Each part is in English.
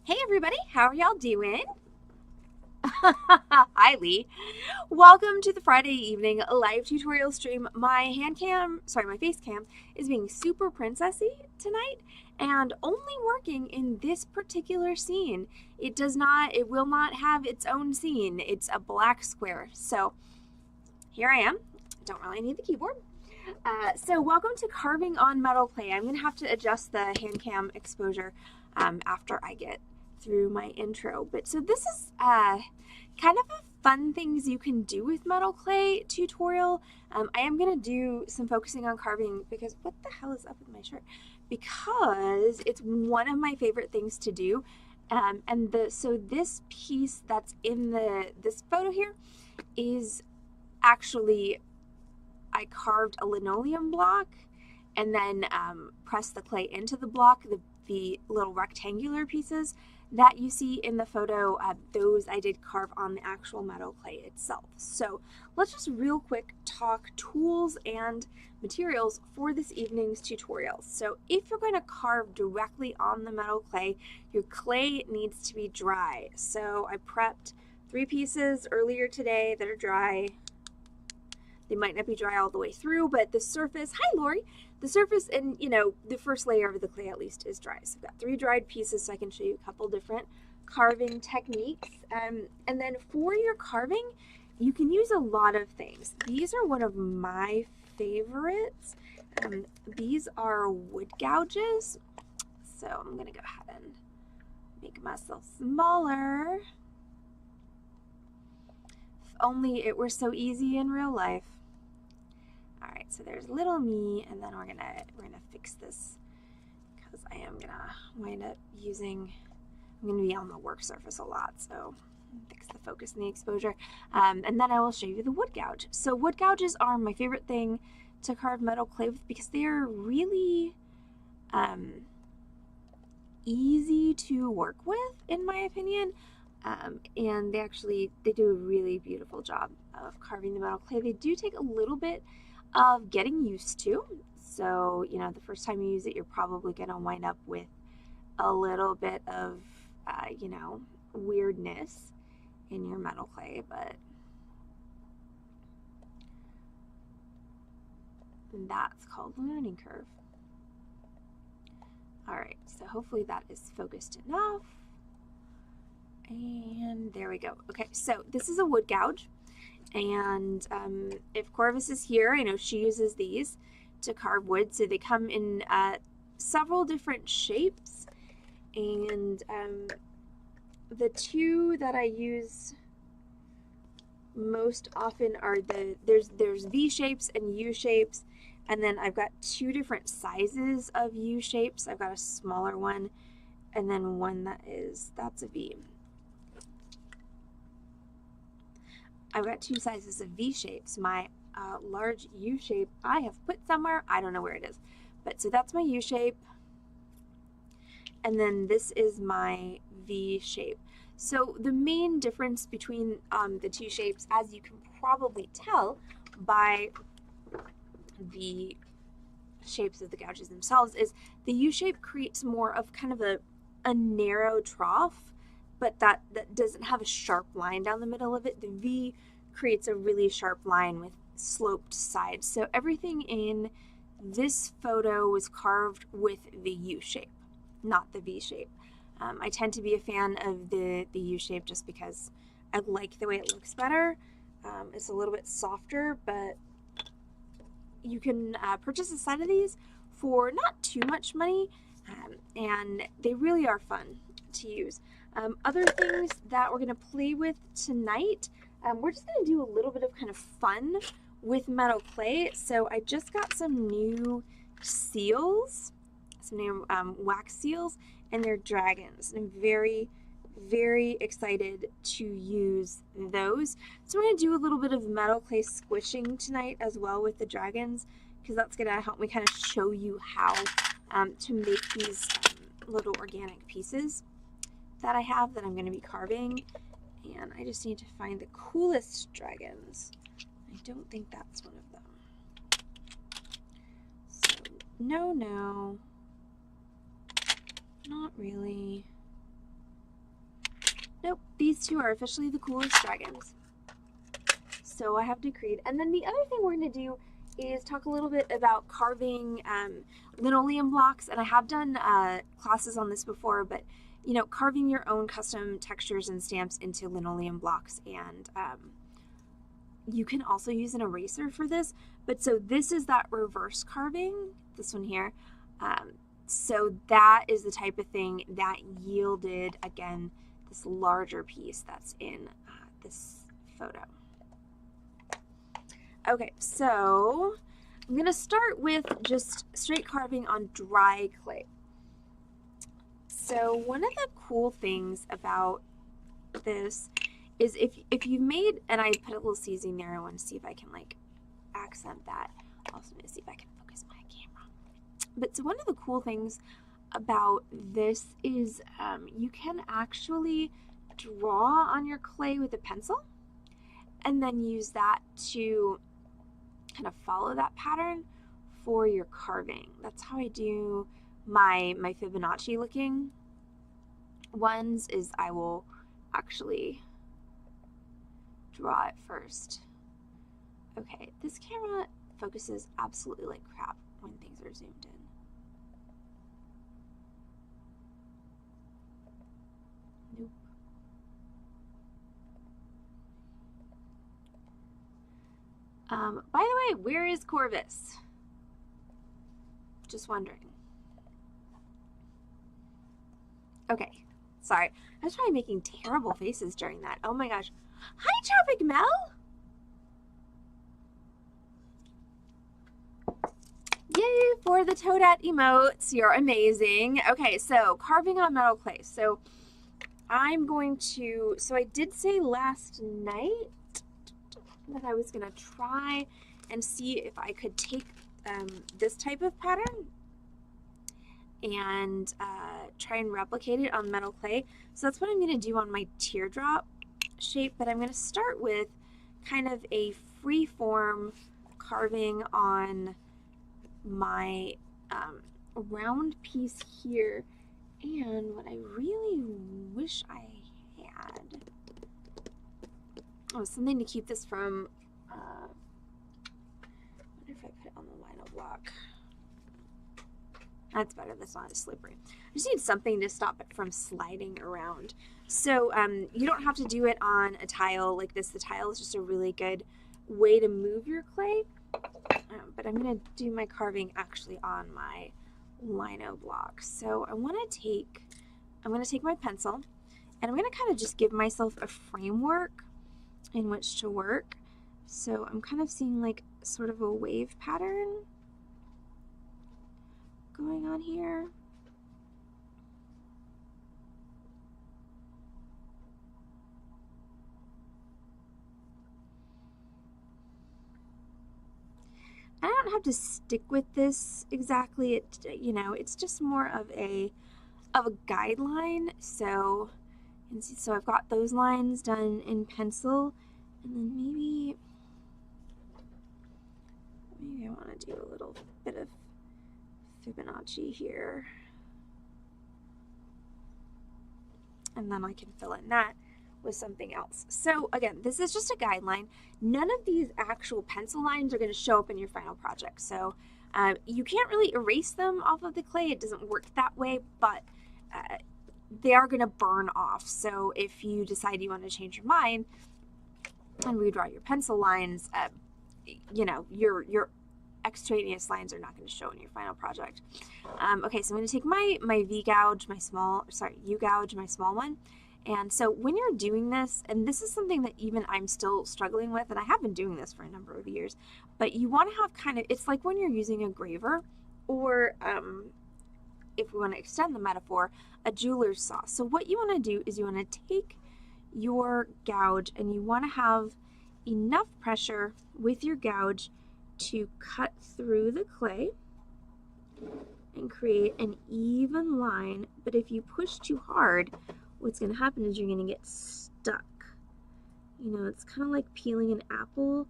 Hey everybody, how are y'all doing? Hi Lee. Welcome to the Friday evening live tutorial stream. My my face cam is being super princessy tonight and only working in this particular scene. It will not have its own scene. It's a black square. So here I am. Don't really need the keyboard. So welcome to carving on metal clay. I'm going to have to adjust the hand cam exposure after I get through my intro. But so this is kind of a fun things you can do with metal clay tutorial. I am going to do some focusing on carving because what the hell is up with my shirt? Because it's one of my favorite things to do. So this piece that's in this photo here is actually I carved a linoleum block and then pressed the clay into the block, the little rectangular pieces that you see in the photo, those I did carve on the actual metal clay itself. So let's just real quick talk tools and materials for this evening's tutorial. So if you're going to carve directly on the metal clay, your clay needs to be dry. So I prepped 3 pieces earlier today that are dry. They might not be dry all the way through, but the surface, hi Lori, the surface and, the first layer of the clay at least is dry. So I've got 3 dried pieces so I can show you a couple different carving techniques. And then for your carving, you can use a lot of things. These are one of my favorites. These are wood gouges. So I'm going to go ahead and make myself smaller. If only it were so easy in real life. All right, so there's little me, and then we're gonna fix this because I am gonna wind up I'm gonna be on the work surface a lot, so fix the focus and the exposure, and then I will show you the wood gouge. So wood gouges are my favorite thing to carve metal clay with because they're really easy to work with, in my opinion. And they do a really beautiful job of carving the metal clay. They do take a little bit of getting used to. So, the first time you use it, you're probably going to wind up with a little bit of, weirdness in your metal clay, but that's called the learning curve. All right, so hopefully that is focused enough. And there we go. Okay, so this is a wood gouge. And if Corvus is here, I know she uses these to carve wood. So they come in several different shapes. And the 2 that I use most often are there's V shapes and U shapes. And then I've got 2 different sizes of U shapes. I've got a smaller one and then one that's a V. I've got 2 sizes of V shapes. My large U shape I have put somewhere. I don't know where it is. But so that's my U shape. And then this is my V shape. So the main difference between the 2 shapes, as you can probably tell by the shapes of the gouges themselves, is the U shape creates more of kind of a narrow trough, but that doesn't have a sharp line down the middle of it. The V creates a really sharp line with sloped sides. So everything in this photo was carved with the U shape, not the V shape. I tend to be a fan of the U shape just because I like the way it looks better. It's a little bit softer, but you can purchase a set of these for not too much money, and they really are fun to use. Other things that we're going to play with tonight, we're just going to do a little bit of kind of fun with metal clay. So I just got some new seals, some new wax seals, and they're dragons. And I'm very, very excited to use those. So I'm going to do a little bit of metal clay squishing tonight as well with the dragons, because that's going to help me kind of show you how to make these little organic pieces that I have that I'm going to be carving. And I just need to find the coolest dragons. I don't think that's one of them. So, no. Not really. Nope, these two are officially the coolest dragons. So I have decreed. And then the other thing we're going to do is talk a little bit about carving linoleum blocks. And I have done classes on this before, but you know, carving your own custom textures and stamps into linoleum blocks. And you can also use an eraser for this. But so this is that reverse carving, this one here. So that is the type of thing that yielded, again, this larger piece that's in this photo. Okay, so I'm going to start with just straight carving on dry clay. So one of the cool things about this is if you made, and I put a little seasoning there, I want to see if I can like accent that. Also going to see if I can focus my camera. But so one of the cool things about this is you can actually draw on your clay with a pencil and then use that to kind of follow that pattern for your carving. That's how I do my Fibonacci looking ones, is I will actually draw it first. Okay, this camera focuses absolutely like crap when things are zoomed in. Nope. By the way, where is Corvus? Just wondering. Okay, sorry. I was probably making terrible faces during that. Oh my gosh. Hi, Traffic Mel! Yay for the Toadette emotes. You're amazing. Okay, so carving on metal clay. So I'm going to, so I did say last night that I was going to try and see if I could take this type of pattern and try and replicate it on metal clay. So that's what I'm going to do on my teardrop shape, but I'm going to start with kind of a free form carving on my round piece here. And what I really wish I had something to keep this from, I wonder if I put it on the lino block. That's better, that's not as slippery. I just need something to stop it from sliding around. So you don't have to do it on a tile like this. The tile is just a really good way to move your clay. But I'm going to do my carving actually on my lino block. So I'm going to take my pencil and I'm going to kind of just give myself a framework in which to work. So I'm kind of seeing like sort of a wave pattern going on here. I don't have to stick with this exactly. It's just more of a guideline. So I've got those lines done in pencil, and then maybe I want to do a little bit of Fibonacci here, and then I can fill in that with something else. So again, this is just a guideline. None of these actual pencil lines are going to show up in your final project. So you can't really erase them off of the clay. It doesn't work that way, but they are going to burn off. So if you decide you want to change your mind and redraw your pencil lines, your extraneous lines are not going to show in your final project. Okay, so I'm going to take my U-gouge, my small one. And so when you're doing this, and this is something that even I'm still struggling with, and I have been doing this for a number of years, but you want to have kind of, it's like when you're using a graver, or if we want to extend the metaphor, a jeweler's saw. So what you want to do is you want to take your gouge and you want to have enough pressure with your gouge to cut through the clay and create an even line. But if you push too hard, what's going to happen is you're going to get stuck. It's kind of like peeling an apple,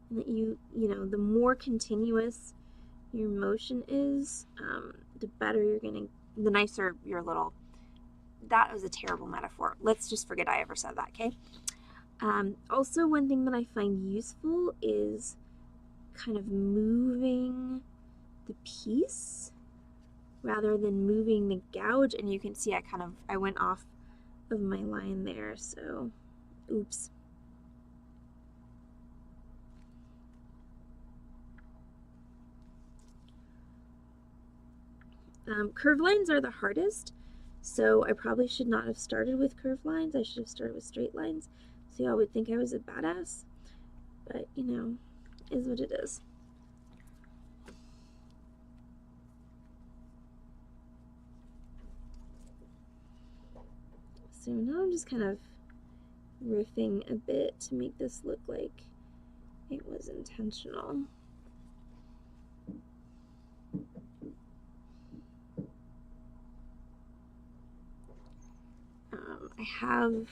and that the more continuous your motion is, the better you're going to the nicer your little, that was a terrible metaphor. Let's just forget I ever said that, okay? Also, one thing that I find useful is kind of moving the piece rather than moving the gouge, and you can see I went off of my line there, so oops. Curved lines are the hardest, so I probably should not have started with curved lines. I should have started with straight lines, so y'all would think I was a badass, but you know, is what it is. So now I'm just kind of riffing a bit to make this look like it was intentional. I have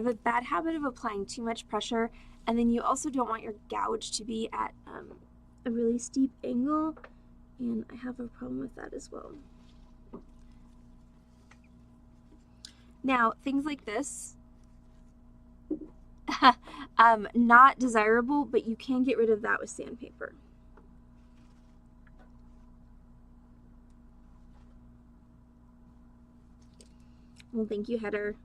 a bad habit of applying too much pressure, and then you also don't want your gouge to be at a really steep angle, and I have a problem with that as well. Now, things like this, not desirable, but you can get rid of that with sandpaper. Well, thank you, header.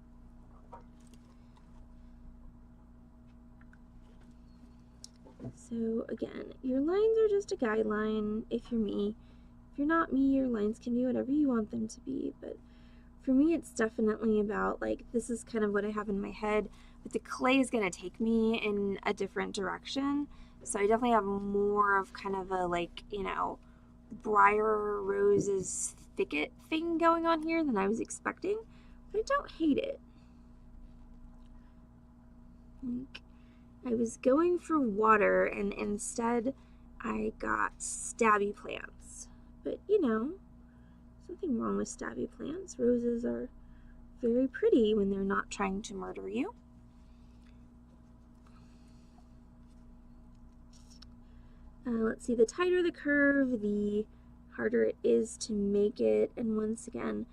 So again, your lines are just a guideline if you're me. If you're not me, your lines can be whatever you want them to be, but for me, it's definitely about, like, this is kind of what I have in my head, but the clay is going to take me in a different direction. So I definitely have more of kind of a, like, you know, briar roses thicket thing going on here than I was expecting, but I don't hate it. Like, I was going for water, and instead I got stabby plants, but you know, nothing wrong with stabby plants. Roses are very pretty when they're not trying to murder you. Let's see, the tighter the curve, the harder it is to make it. And once again,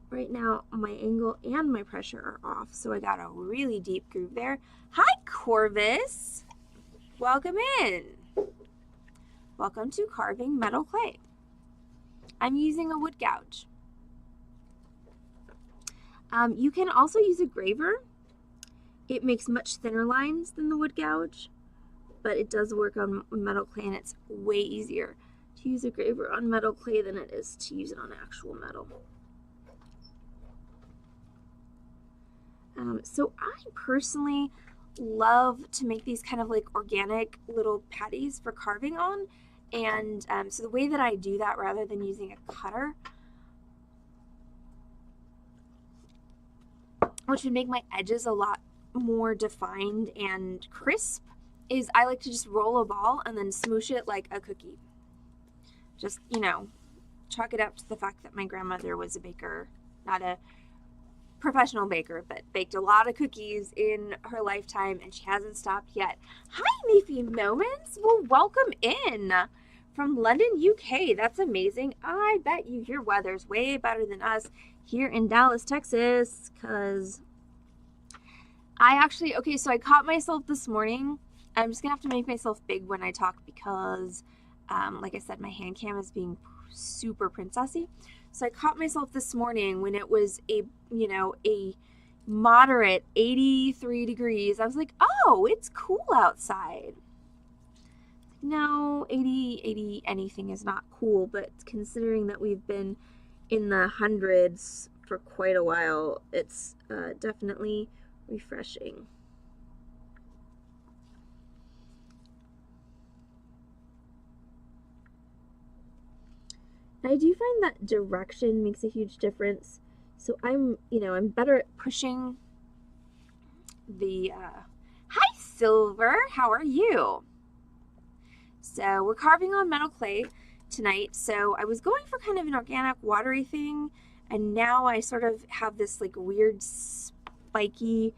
right now my angle and my pressure are off, so I got a really deep groove there. Hi, Corvus. Welcome in. Welcome to Carving Metal Clay. I'm using a wood gouge. You can also use a graver. It makes much thinner lines than the wood gouge, but it does work on metal clay, and it's way easier to use a graver on metal clay than it is to use it on actual metal. So I personally love to make these kind of like organic little patties for carving on. And so the way that I do that, rather than using a cutter, which would make my edges a lot more defined and crisp, is I like to just roll a ball and then smoosh it like a cookie. Just, you know, chalk it up to the fact that my grandmother was a baker, not a professional baker, but baked a lot of cookies in her lifetime, and she hasn't stopped yet. Hi, Leafy Moments. Well, welcome in from London, UK. That's amazing. I bet you your weather's way better than us here in Dallas, Texas, because okay, so I caught myself this morning. I'm just gonna have to make myself big when I talk because, like I said, my hand cam is being super princessy. So I caught myself this morning when it was a moderate 83 degrees. I was like, oh, it's cool outside. No, 80 anything is not cool, but considering that we've been in the hundreds for quite a while, it's definitely refreshing. I do find that direction makes a huge difference. So I'm better at pushing the, hi Silver, how are you? So we're carving on metal clay tonight. So I was going for kind of an organic watery thing, and now I sort of have this like weird spiky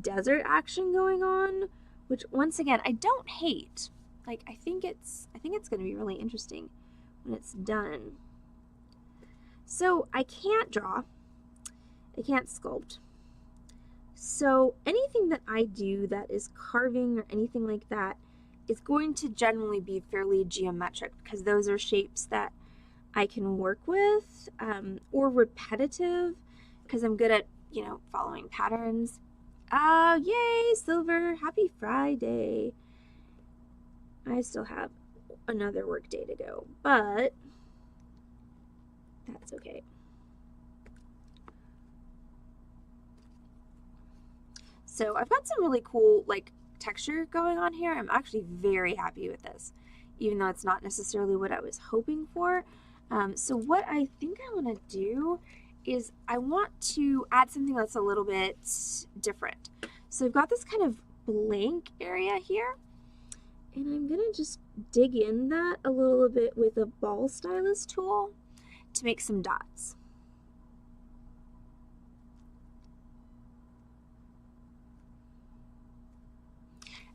desert action going on, which once again, I don't hate. Like, I think it's going to be really interesting when it's done. So I can't draw, I can't sculpt. So anything that I do that is carving or anything like that is going to generally be fairly geometric because those are shapes that I can work with, or repetitive because I'm good at, you know, following patterns. Yay, Silver, happy Friday. I still have another work day to go, but that's okay. So I've got some really cool like texture going on here. I'm actually very happy with this, even though it's not necessarily what I was hoping for. So what I think I want to do is I want to add something that's a little bit different. So I've got this kind of blank area here, and I'm going to just dig in that a little bit with a ball stylus tool to make some dots.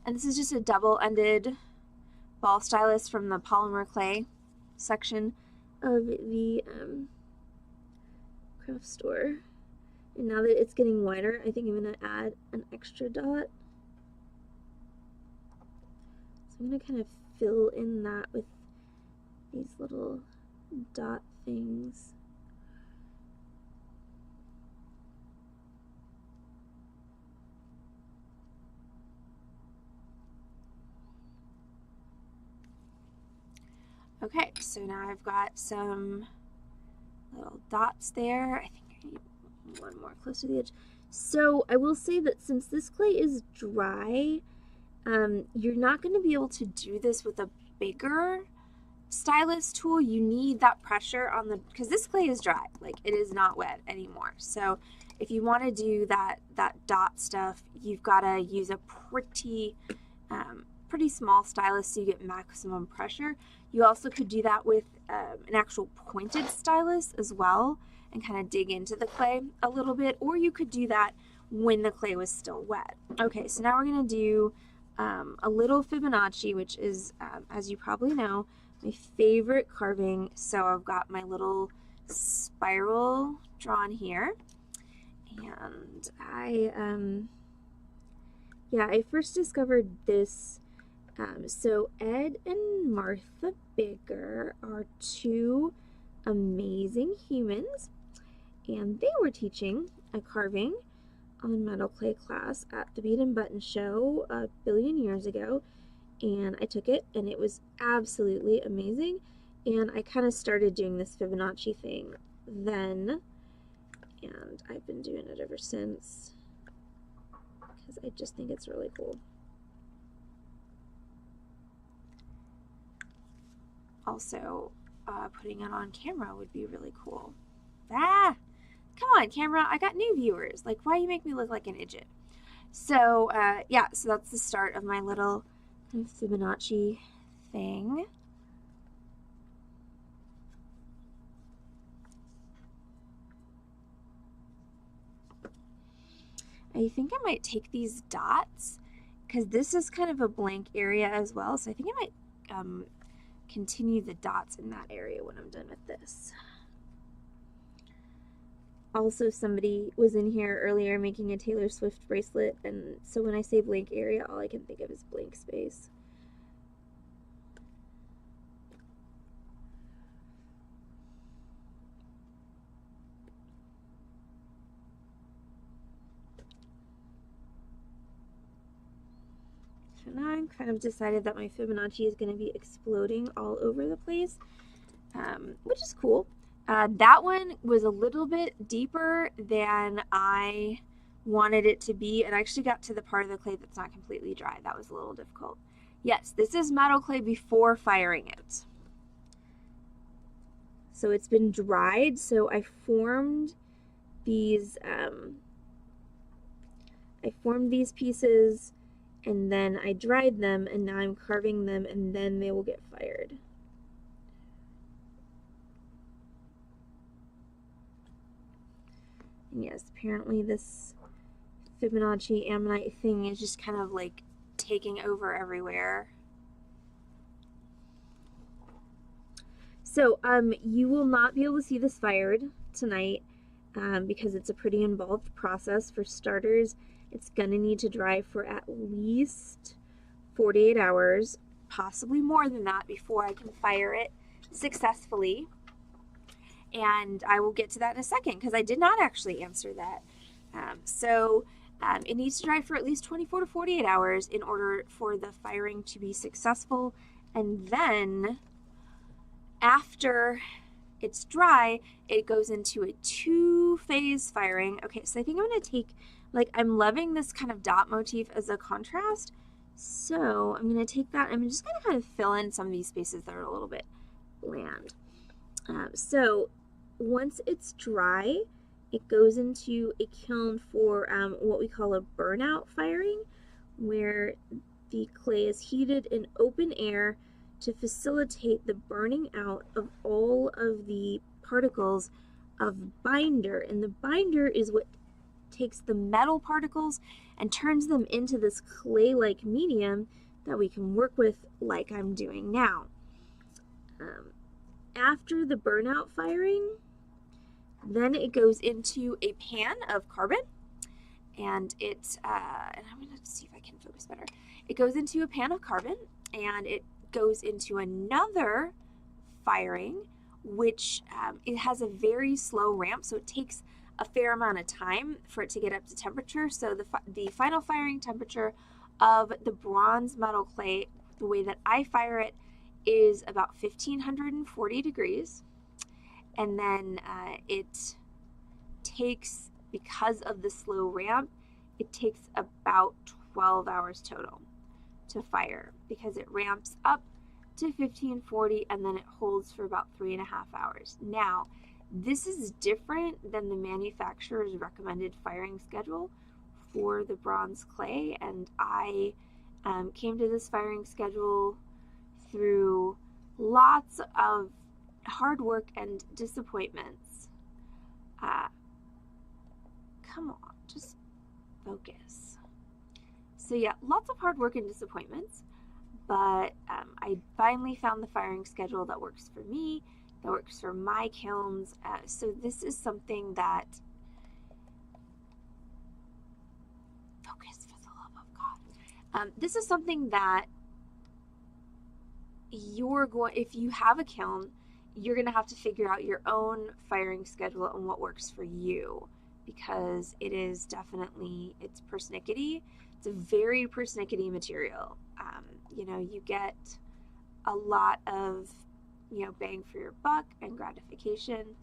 And this is just a double-ended ball stylus from the polymer clay section of the craft store. And now that it's getting wider, I think I'm going to add an extra dot. So I'm going to kind of fill in that with these little dot things. Okay, so now I've got some little dots there. I think I need one more close to the edge. So I will say that since this clay is dry, you're not going to be able to do this with a bigger stylus tool. You need that pressure on the, because this clay is dry, like it is not wet anymore. So if you want to do that dot stuff, you've got to use a pretty small stylus so you get maximum pressure. You also could do that with an actual pointed stylus as well and kind of dig into the clay a little bit, or you could do that when the clay was still wet. Okay, so now we're going to do a little Fibonacci, which is, as you probably know, my favorite carving. So I've got my little spiral drawn here, and I first discovered this. So Ed and Martha Bigger are two amazing humans, and they were teaching a carving on metal clay class at the Bead and Button show a billion years ago, and I took it and it was absolutely amazing, and I kind of started doing this Fibonacci thing then, and I've been doing it ever since because I just think it's really cool. Also, putting it on camera would be really cool. Come on, camera, I got new viewers. Like, why you make me look like an idiot? So, yeah, so that's the start of my little Fibonacci thing. I think I might take these dots, because this is kind of a blank area as well, so I think I might continue the dots in that area when I'm done with this. Also, somebody was in here earlier making a Taylor Swift bracelet, and so when I say blank area, all I can think of is blank space. So now I'm kind of decided that my Fibonacci is going to be exploding all over the place, which is cool. That one was a little bit deeper than I wanted it to be, and I actually got to the part of the clay that's not completely dry. That was a little difficult. Yes, this is metal clay before firing it. So it's been dried, so I formed these pieces, and then I dried them, and now I'm carving them, and then they will get fired. And yes, apparently this Fibonacci ammonite thing is just kind of like taking over everywhere. So you will not be able to see this fired tonight because it's a pretty involved process. For starters, it's going to need to dry for at least 48 hours, possibly more than that, before I can fire it successfully. And I will get to that in a second because I did not actually answer that. It needs to dry for at least 24 to 48 hours in order for the firing to be successful. And then after it's dry, it goes into a 2-phase firing. Okay, so I think I'm going to take, I'm loving this kind of dot motif as a contrast. So I'm going to take that, I'm just going to kind of fill in some of these spaces that are a little bit bland. So once it's dry, it goes into a kiln for what we call a burnout firing, where the clay is heated in open air to facilitate the burning out of all of the particles of binder. And the binder is what takes the metal particles and turns them into this clay-like medium that we can work with like I'm doing now. After the burnout firing, then it goes into a pan of carbon, and and I'm going to see if I can focus better. It goes into a pan of carbon, and it goes into another firing, which it has a very slow ramp, so it takes a fair amount of time for it to get up to temperature. So the final firing temperature of the bronze metal clay, the way that I fire it, is about 1540 degrees. And then it takes, because of the slow ramp, it takes about 12 hours total to fire, because it ramps up to 1540 and then it holds for about 3.5 hours. Now, this is different than the manufacturer's recommended firing schedule for the bronze clay, and I came to this firing schedule through lots of hard work and disappointments. Come on, just focus. So yeah, lots of hard work and disappointments, but I finally found the firing schedule that works for me, that works for my kilns. So this is something that, focus for the love of God. This is something that if you have a kiln, you're going to have to figure out your own firing schedule and what works for you, because it is definitely, it's persnickety. It's a very persnickety material. You get a lot of, bang for your buck and gratification.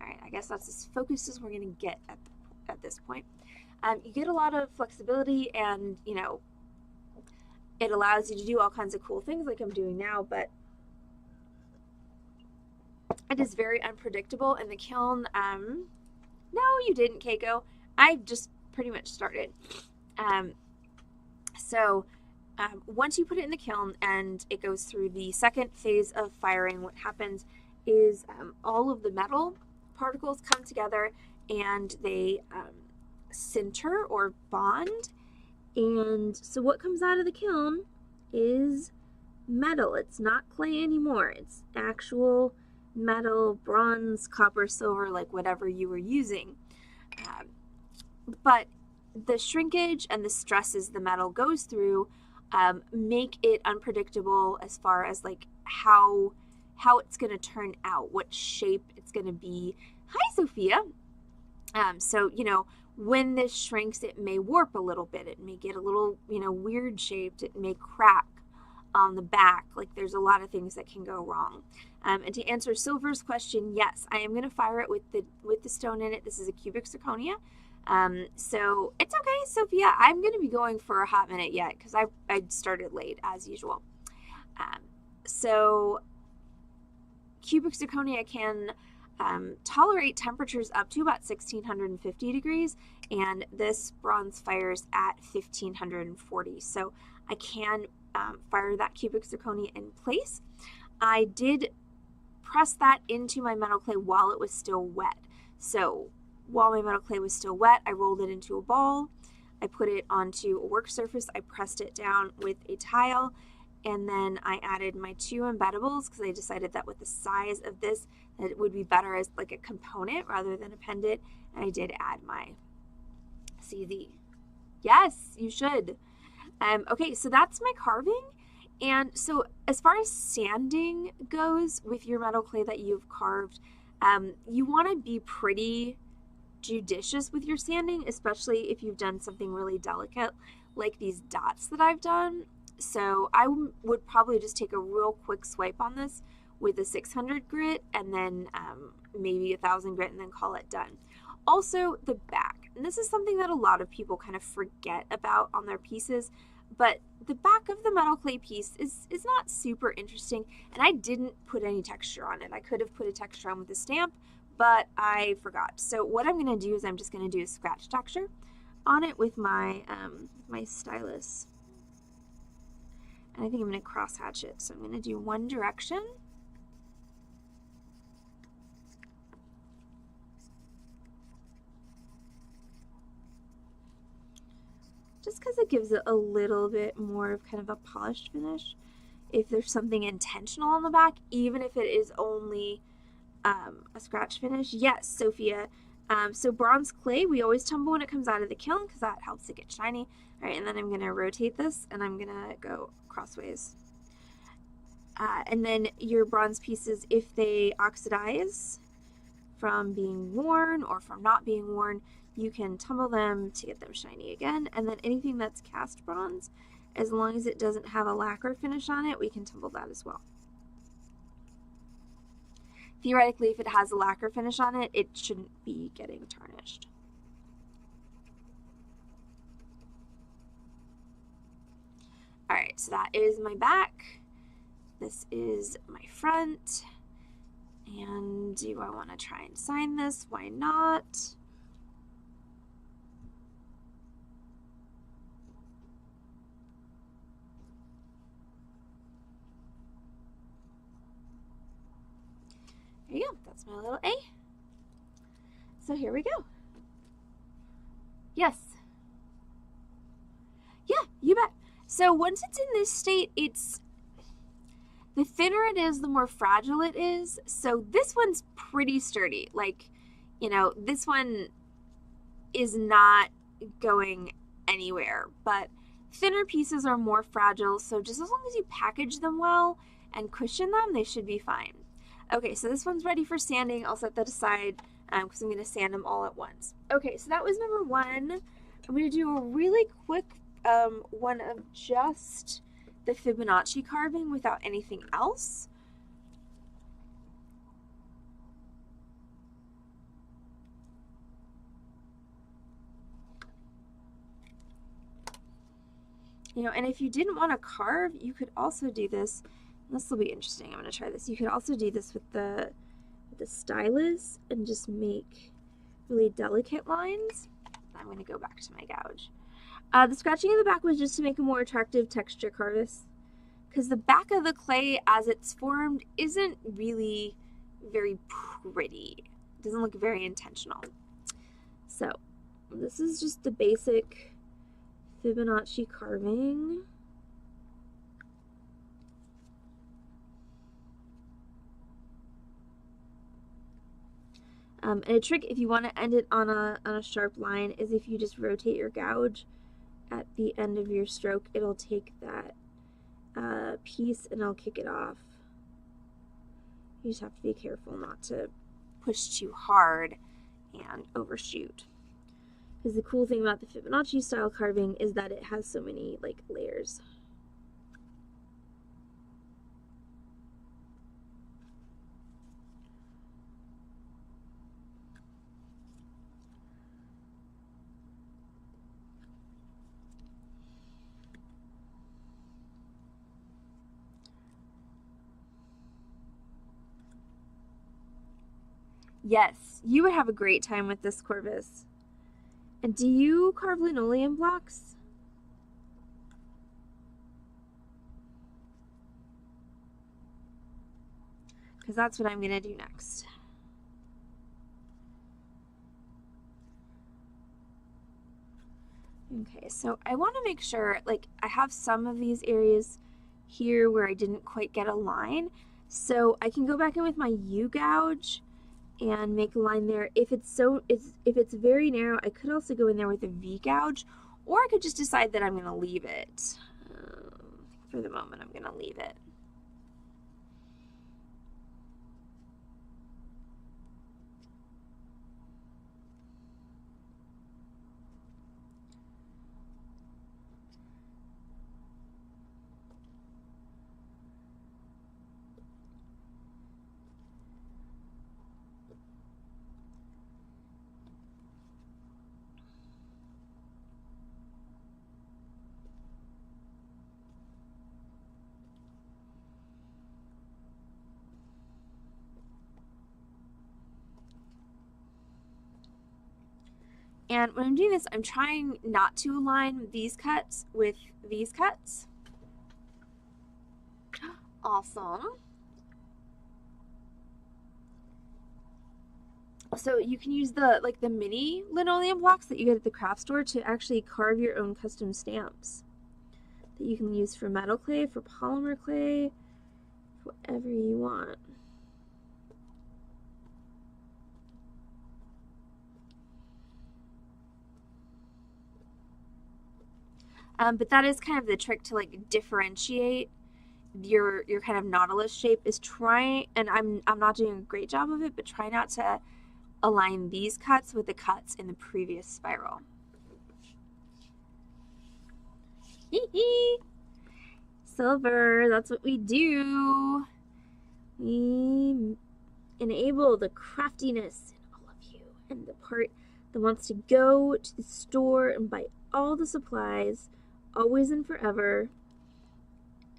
All right, I guess that's as focused as we're going to get at this point. You get a lot of flexibility, and, it allows you to do all kinds of cool things like I'm doing now, but it is very unpredictable in the kiln. No, you didn't, Keiko. I just pretty much started. Once you put it in the kiln and it goes through the second phase of firing, what happens is all of the metal particles come together and they sinter or bond. And so what comes out of the kiln is metal. It's not clay anymore. It's actual metal, bronze, copper, silver, like whatever you were using. But the shrinkage and the stresses the metal goes through make it unpredictable as far as like how it's going to turn out, what shape it's going to be. Hi, Sophia. When this shrinks, it may warp a little bit. It may get a little, weird shaped. It may crack on the back. Like, there's a lot of things that can go wrong. And to answer Silver's question, yes, I am going to fire it with the stone in it. This is a cubic zirconia. So it's okay, Sophia. I'm going to be going for a hot minute yet because I started late as usual. So cubic zirconia can tolerate temperatures up to about 1650 degrees, and this bronze fires at 1540. So I can fire that cubic zirconia in place. I did press that into my metal clay while it was still wet. So while my metal clay was still wet, I rolled it into a ball. I put it onto a work surface. I pressed it down with a tile, and then I added my 2 embeddables because I decided that with the size of this, that it would be better as like a component rather than a pendant. And I did add my CZ. Yes, you should. Okay, so that's my carving. And so as far as sanding goes with your metal clay that you've carved, you want to be pretty judicious with your sanding, especially if you've done something really delicate like these dots that I've done. So I would probably just take a real quick swipe on this with a 600 grit and then maybe 1000 grit and then call it done. Also, the back. And this is something that a lot of people kind of forget about on their pieces, but the back of the metal clay piece is not super interesting, and I didn't put any texture on it. I could have put a texture on with the stamp, but I forgot. So what I'm going to do is I'm just going to do a scratch texture on it with my my stylus. And I think I'm going to cross hatch it. So I'm going to do one direction. Just because it gives it a little bit more of kind of a polished finish. If there's something intentional on the back, even if it is only a scratch finish. Yes, Sophia. So bronze clay, we always tumble when it comes out of the kiln because that helps it get shiny. All right, and then I'm going to rotate this and I'm going to go crossways. And then your bronze pieces, if they oxidize from being worn or from not being worn, you can tumble them to get them shiny again. And then anything that's cast bronze, as long as it doesn't have a lacquer finish on it, we can tumble that as well. Theoretically, if it has a lacquer finish on it, it shouldn't be getting tarnished. All right, so that is my back. This is my front. And do I want to try and sign this? Why not? There you go. That's my little A. So here we go. Yes. Yeah, you bet. So once it's in this state, the thinner it is, the more fragile it is. So this one's pretty sturdy. Like, you know, this one is not going anywhere, but thinner pieces are more fragile. So just as long as you package them well and cushion them, they should be fine. Okay, so this one's ready for sanding. I'll set that aside because I'm going to sand them all at once. Okay, so that was number 1. I'm going to do a really quick one of just the Fibonacci carving without anything else. You know, and if you didn't want to carve, you could also do this. This will be interesting. I'm going to try this. You could also do this with the stylus and just make really delicate lines. I'm going to go back to my gouge. The scratching in the back was just to make a more attractive texture carvis, because the back of the clay as it's formed isn't really very pretty. It doesn't look very intentional. So this is just the basic Fibonacci carving. And a trick if you want to end it on a sharp line is if you just rotate your gouge at the end of your stroke, it'll take that piece and it'll kick it off. You just have to be careful not to push too hard and overshoot. Because the cool thing about the Fibonacci style carving is that it has so many like layers. Yes, you would have a great time with this Corvus. And do you carve linoleum blocks? Because that's what I'm going to do next. Okay, so I want to make sure, like, I have some of these areas here where I didn't quite get a line. So I can go back in with my U-gouge and make a line there. If it's very narrow, I could also go in there with a V-gouge, or I could just decide that I'm going to leave it. For the moment, I'm going to leave it. And when I'm doing this, I'm trying not to align these cuts with these cuts. Awesome. So you can use the mini linoleum blocks that you get at the craft store to actually carve your own custom stamps that you can use for metal clay, for polymer clay, whatever you want. But that is kind of the trick to like differentiate your kind of nautilus shape, is try, and I'm not doing a great job of it, but try not to align these cuts with the cuts in the previous spiral. Silver, that's what we do. We enable the craftiness in all of you, and the part that wants to go to the store and buy all the supplies, always and forever.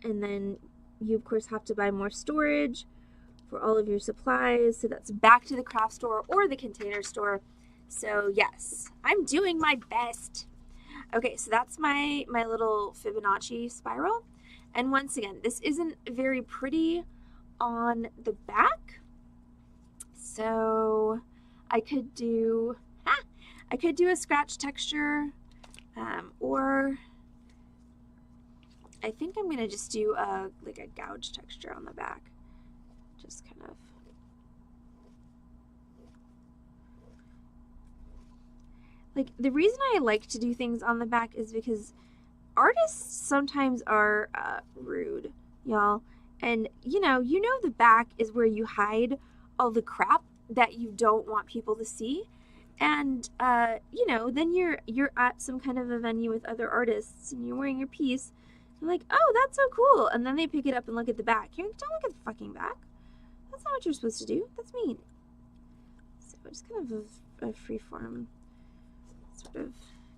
And then you, of course, have to buy more storage for all of your supplies. So that's back to the craft store or the container store. So yes, I'm doing my best. Okay, so that's my little Fibonacci spiral. And once again, this isn't very pretty on the back. So I could do a scratch texture, or I think I'm gonna just do a gouge texture on the back. Just kind of. Like, the reason I like to do things on the back is because artists sometimes are rude, y'all. And you know the back is where you hide all the crap that you don't want people to see. And then you're at some kind of a venue with other artists and you're wearing your piece. I'm like, oh, that's so cool. And then they pick it up and look at the back. You're like, don't look at the fucking back. That's not what you're supposed to do. That's mean. So just kind of a freeform sort of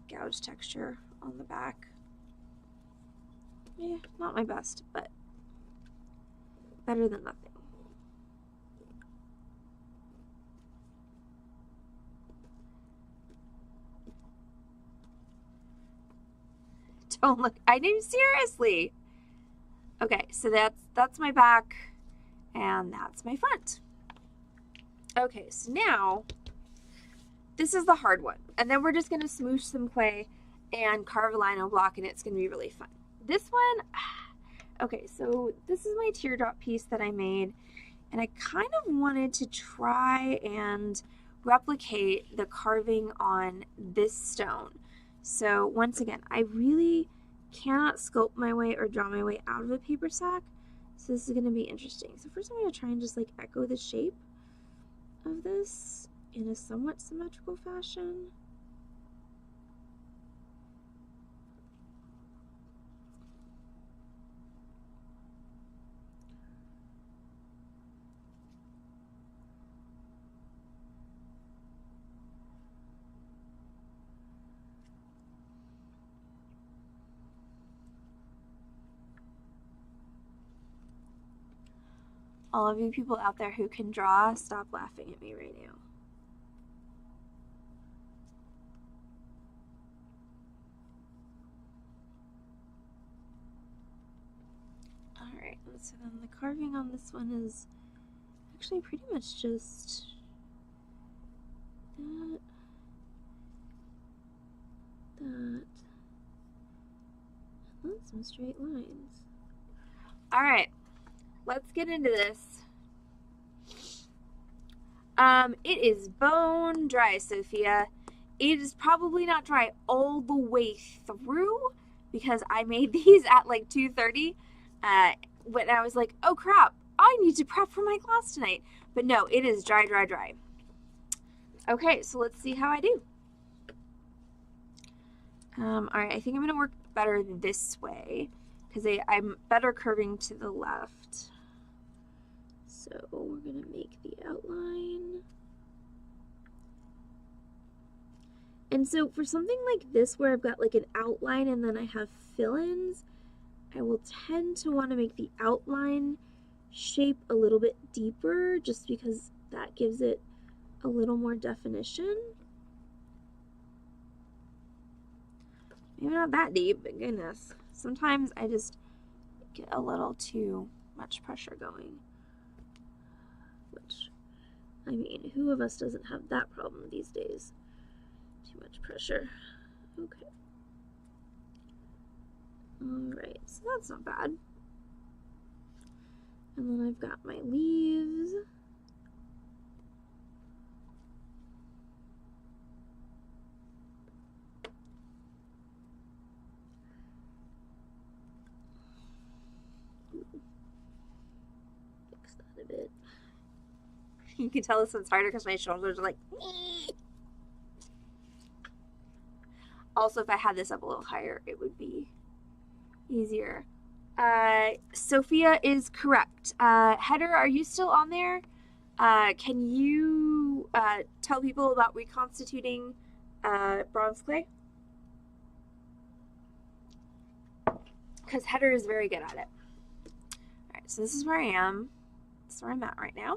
gouge texture on the back. Yeah, not my best, but better than nothing. Don't look. I mean, seriously. Okay, so that's my back, and that's my front. Okay, so now this is the hard one, and then we're just gonna smoosh some clay and carve a lino block, and it's gonna be really fun. This one, okay, so this is my teardrop piece that I made, and I kind of wanted to try and replicate the carving on this stone. So once again, I really cannot sculpt my way or draw my way out of a paper sack, so this is going to be interesting. So first I'm going to try and just echo the shape of this in a somewhat symmetrical fashion. All of you people out there who can draw, stop laughing at me right now. Alright, so then the carving on this one is actually pretty much just that, and then some straight lines. All right, let's get into this. It is bone dry, Sophia. It is probably not dry all the way through because I made these at like 2:30 when I was like, oh crap, I need to prep for my class tonight. But no, it is dry, dry, dry. Okay, so let's see how I do. All right, I think I'm gonna work better this way because I'm better curving to the left. So we're gonna make the outline. And so for something like this where I've got like an outline and then I have fill-ins, I will tend to want to make the outline shape a little bit deeper just because that gives it a little more definition. Maybe not that deep, but goodness. Sometimes I just get a little too much pressure going. Which, I mean, who of us doesn't have that problem these days? Too much pressure. Okay. Alright, so that's not bad. And then I've got my leaves. Fix that a bit. You can tell this one's harder because my shoulders are like, nee. Also, if I had this up a little higher, it would be easier. Sophia is correct. Heather, are you still on there? Can you tell people about reconstituting bronze clay? Because Heather is very good at it. Alright, so this is where I am. This is where I'm at right now.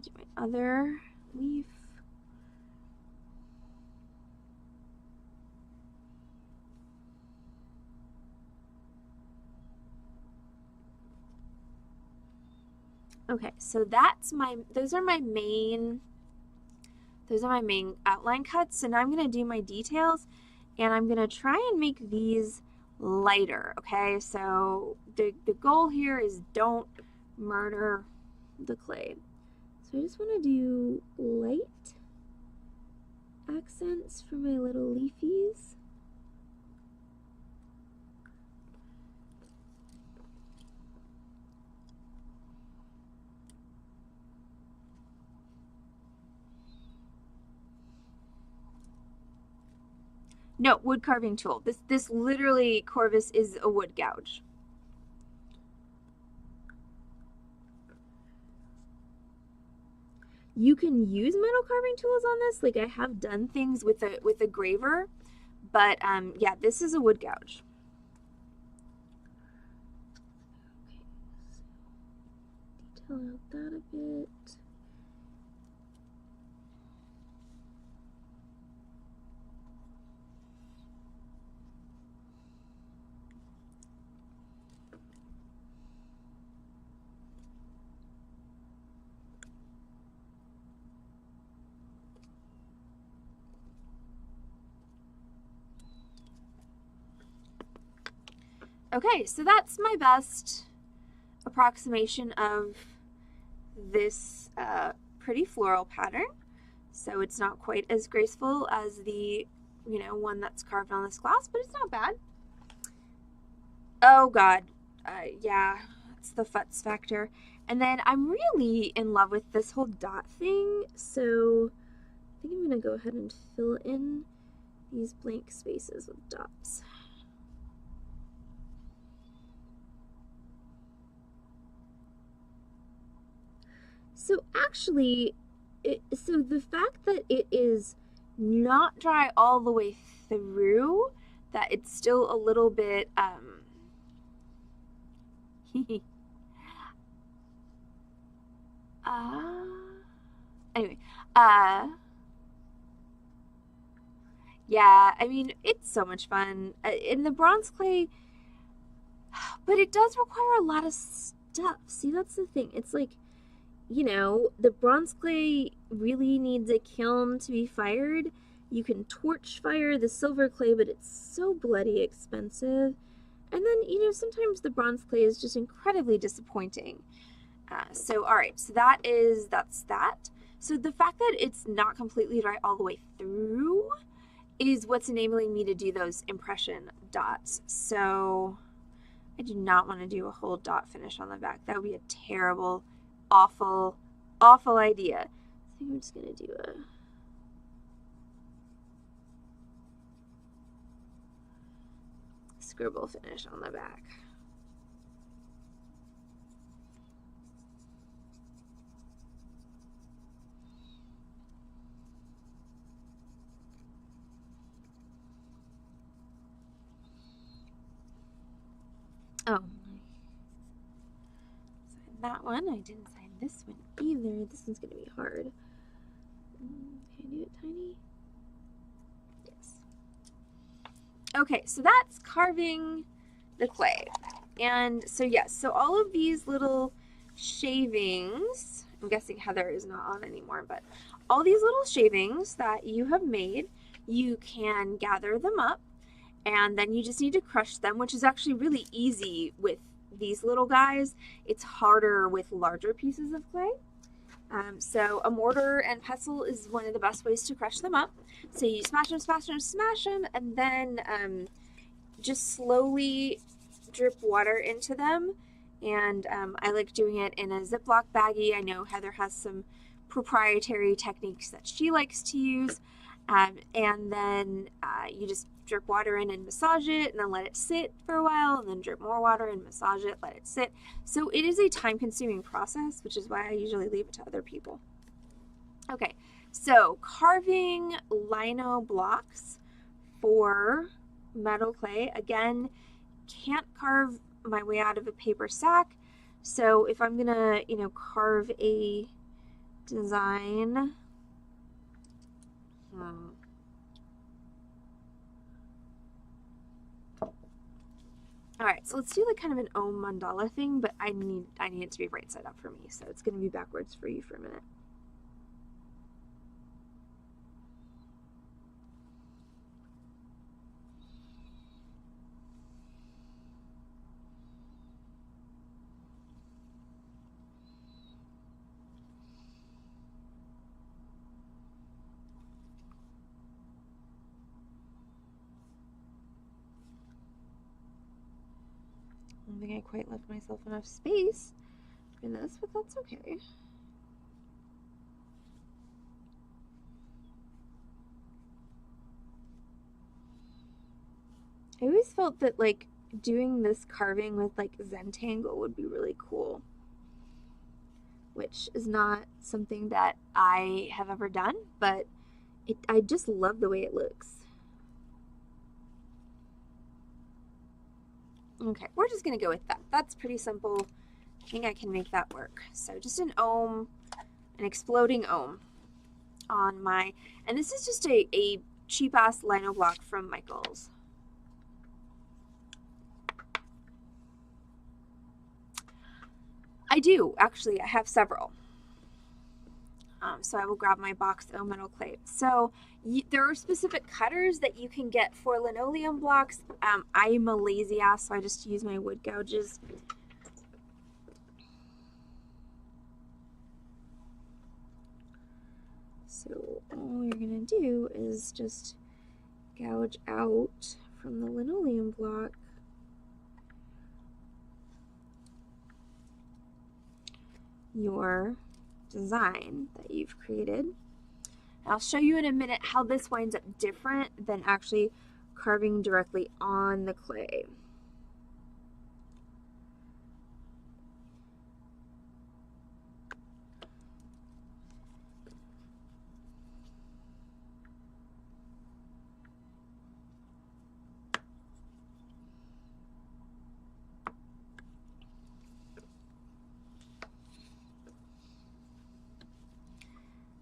Do my other leaf. Okay, so those are my main outline cuts. So now I'm gonna do my details and I'm gonna try and make these lighter, okay? So the goal here is don't murder the clay. So I just wanna do light accents for my little leafies. No, wood carving tool. This literally, Corvus, is a wood gouge. You can use metal carving tools on this. Like I have done things with a graver, but yeah, this is a wood gouge. Okay, so detail out that a bit. Okay, so that's my best approximation of this pretty floral pattern. So it's not quite as graceful as the, one that's carved on this glass, but it's not bad. Oh God, yeah, it's the futz factor. And then I'm really in love with this whole dot thing, so I think I'm gonna go ahead and fill in these blank spaces with dots. So actually, so the fact that it is not dry all the way through, that it's still a little bit, anyway, yeah, I mean, it's so much fun. In the bronze clay, but it does require a lot of stuff. See, that's the thing. It's like, the bronze clay really needs a kiln to be fired. You can torch fire the silver clay, but it's so bloody expensive. And then, you know, sometimes the bronze clay is just incredibly disappointing. All right, so that's that. So the fact that it's not completely dry all the way through is what's enabling me to do those impression dots. So I do not want to do a whole dot finish on the back. That would be a terrible, awful, awful idea. I think I'm just going to do a scribble finish on the back. Oh, sign that one. I didn't sign this one either. This one's going to be hard. Can I do it tiny? Yes. Okay, so that's carving the clay. And so yes, so all of these little shavings, I'm guessing Heather is not on anymore, but all these little shavings that you have made, you can gather them up and then you just need to crush them, which is actually really easy with these little guys. It's harder with larger pieces of clay. So a mortar and pestle is one of the best ways to crush them up. So you smash them, smash them, smash them, and then just slowly drip water into them. And I like doing it in a Ziploc baggie. I know Heather has some proprietary techniques that she likes to use. And then you just drip water in and massage it, and then let it sit for a while, and then drip more water and massage it, let it sit. So it is a time-consuming process, which is why I usually leave it to other people. Okay, so carving lino blocks for metal clay. Again, can't carve my way out of a paper sack. So if I'm gonna, you know, carve a design, all right, so let's do like kind of an Om mandala thing, but I need it to be right side up for me, so it's going to be backwards for you for a minute. I don't think I quite left myself enough space for this, but that's okay. I always felt that like doing this carving with like Zentangle would be really cool, which is not something that I have ever done, but I just love the way it looks. Okay, we're just gonna go with that. That's pretty simple. I think I can make that work. So just an Om, an exploding Om on my, and this is just a cheap ass lino block from Michaels. I do, actually, I have several. So I will grab my box of metal clay. So there are specific cutters that you can get for linoleum blocks. I'm a lazy ass, so I just use my wood gouges. So all you're gonna do is just gouge out from the linoleum block your design that you've created. I'll show you in a minute how this winds up different than actually carving directly on the clay.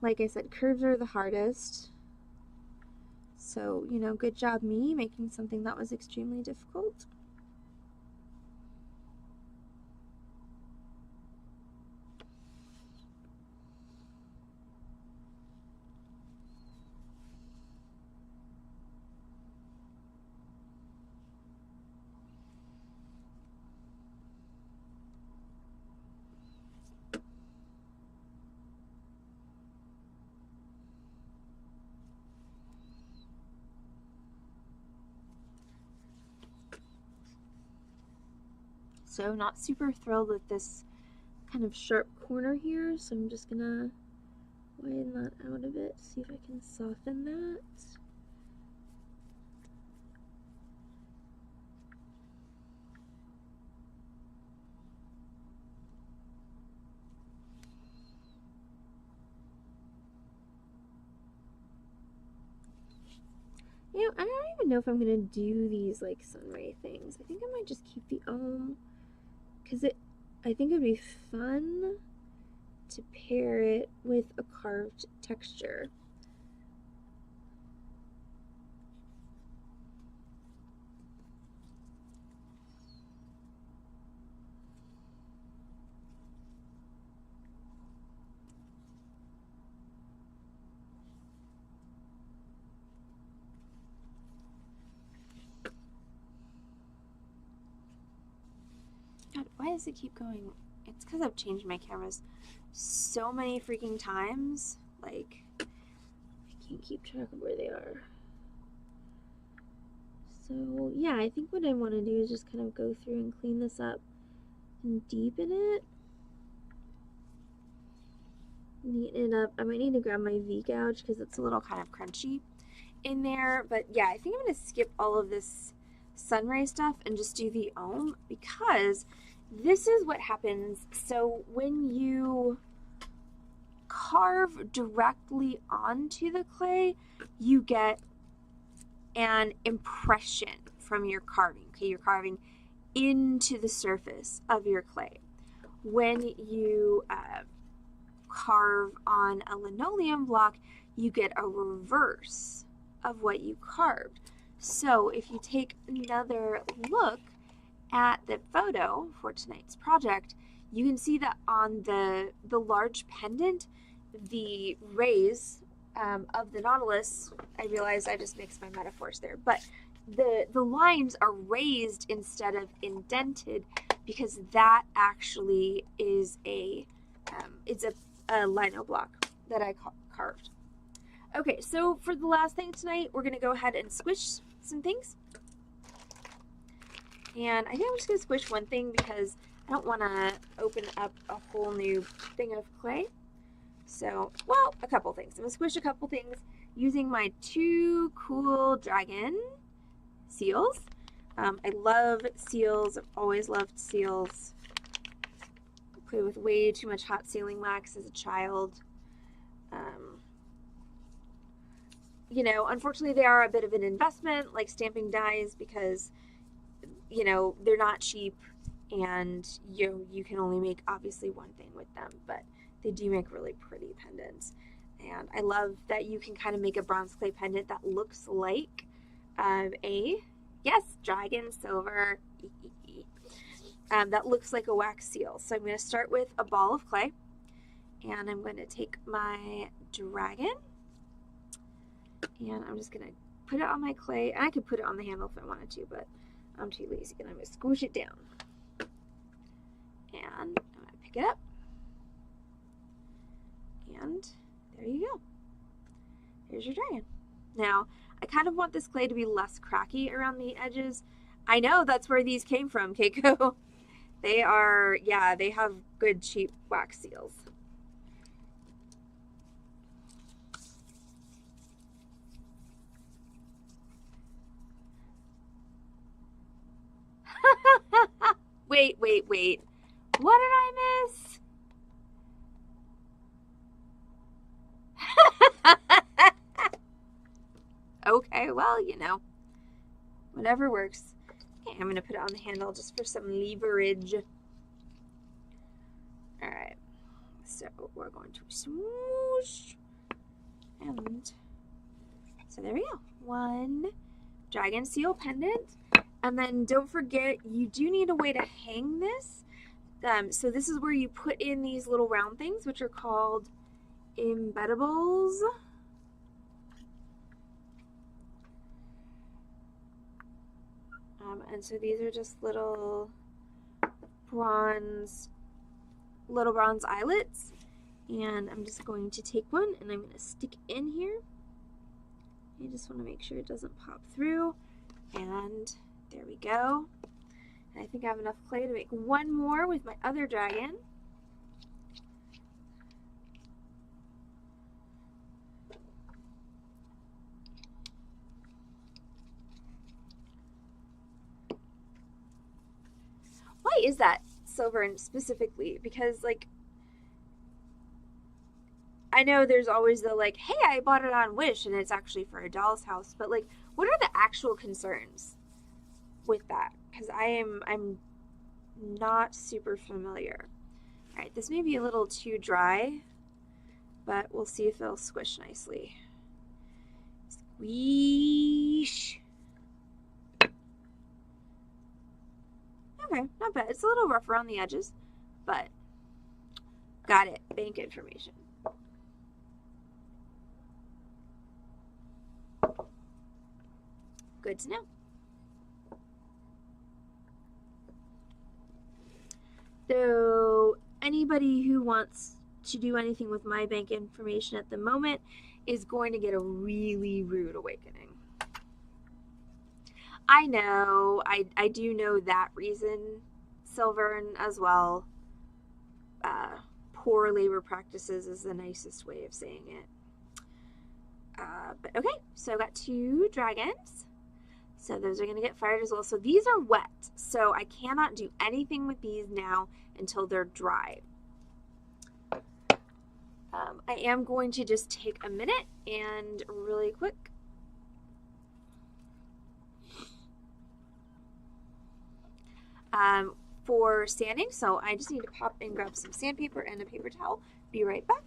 Like I said, curves are the hardest. So, you know, good job me making something that was extremely difficult. So not super thrilled with this kind of sharp corner here, so I'm just gonna widen that out a bit, see if I can soften that. You know, I don't even know if I'm gonna do these like sunray things. I think I might just keep the ohm, because I think it'd be fun to pair it with a carved texture. God, why does it keep going? It's because I've changed my cameras so many freaking times. Like, I can't keep track of where they are. So, yeah, I think what I want to do is just kind of go through and clean this up and deepen it. Neaten it up. I might need to grab my V-gouge because it's a little kind of crunchy in there. But, yeah, I think I'm going to skip all of this sunray stuff and just do the ohm, because this is what happens. So when you carve directly onto the clay, you get an impression from your carving. Okay, you're carving into the surface of your clay. When you carve on a linoleum block, you get a reverse of what you carved. So if you take another look at the photo for tonight's project, you can see that on the large pendant, the rays of the Nautilus, I realize I just mixed my metaphors there, but the lines are raised instead of indented, because that actually is it's a lino block that I carved. Okay, so for the last thing tonight, we're going to go ahead and squish some things. And I think I'm just going to squish one thing because I don't want to open up a whole new thing of clay. So, well, a couple things. I'm going to squish a couple things using my two cool dragon seals. I love seals. I've always loved seals. I played with way too much hot sealing wax as a child. You know, unfortunately, they are a bit of an investment, like stamping dies, because, you know, they're not cheap, and you can only make obviously one thing with them, but they do make really pretty pendants. And I love that you can kind of make a bronze clay pendant that looks like dragon silver, that looks like a wax seal. So I'm going to start with a ball of clay, and I'm going to take my dragon, and I'm just going to put it on my clay. And I could put it on the handle if I wanted to, but I'm too lazy, and I'm going to squish it down. And I'm going to pick it up. And there you go. There's your dragon. Now, I kind of want this clay to be less cracky around the edges. I know that's where these came from, Keiko. They are, yeah, they have good cheap wax seals. Wait. What did I miss? Okay, well, you know, whatever works. Okay, I'm going to put it on the handle just for some leverage. Alright, so we're going to swoosh. And so there we go. One dragon seal pendant. And then don't forget, you do need a way to hang this. So this is where you put in these little round things, which are called embeddables. And so these are just little bronze eyelets. And I'm just going to take one and I'm going to stick in here. I just want to make sure it doesn't pop through. And there we go. And I think I have enough clay to make one more with my other dragon. Why is that, Silver, specifically? Because, like, I know there's always the, like, hey, I bought it on Wish and it's actually for a doll's house, but, like, what are the actual concerns with that? Because I'm not super familiar. All right, this may be a little too dry, but we'll see if it'll squish nicely. Squish. Okay, not bad. It's a little rough around the edges, but got it. Bank information. Good to know. So anybody who wants to do anything with my bank information at the moment is going to get a really rude awakening. I know, I do know that reason, Silver, as well. Poor labor practices is the nicest way of saying it. But okay, so I've got 2 dragons. So those are going to get fired as well. So these are wet, so I cannot do anything with these now until they're dry. I am going to just take a minute and really quick for sanding. So I just need to pop and grab some sandpaper and a paper towel. Be right back.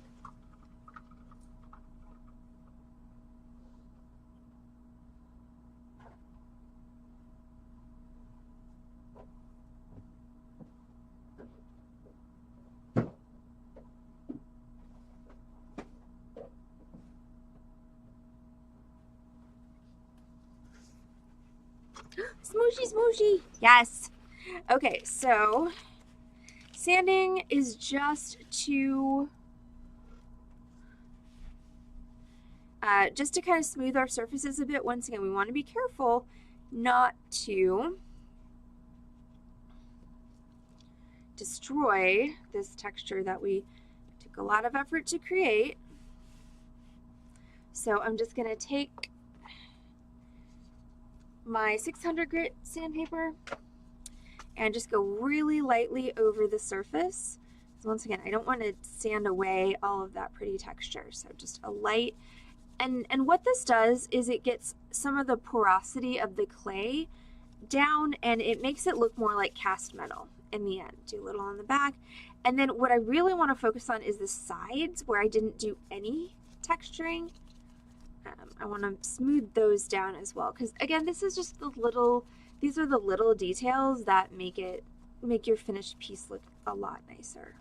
Smooshy, smooshy. Yes. Okay, so sanding is just to kind of smooth our surfaces a bit. Once again, we want to be careful not to destroy this texture that we took a lot of effort to create. So I'm just going to take my 600 grit sandpaper and just go really lightly over the surface. So once again, I don't want to sand away all of that pretty texture. So just a light, and what this does is it gets some of the porosity of the clay down and it makes it look more like cast metal in the end. Do a little on the back. And then what I really want to focus on is the sides where I didn't do any texturing. I want to smooth those down as well, because again, this is just these are the little details that make your finished piece look a lot nicer.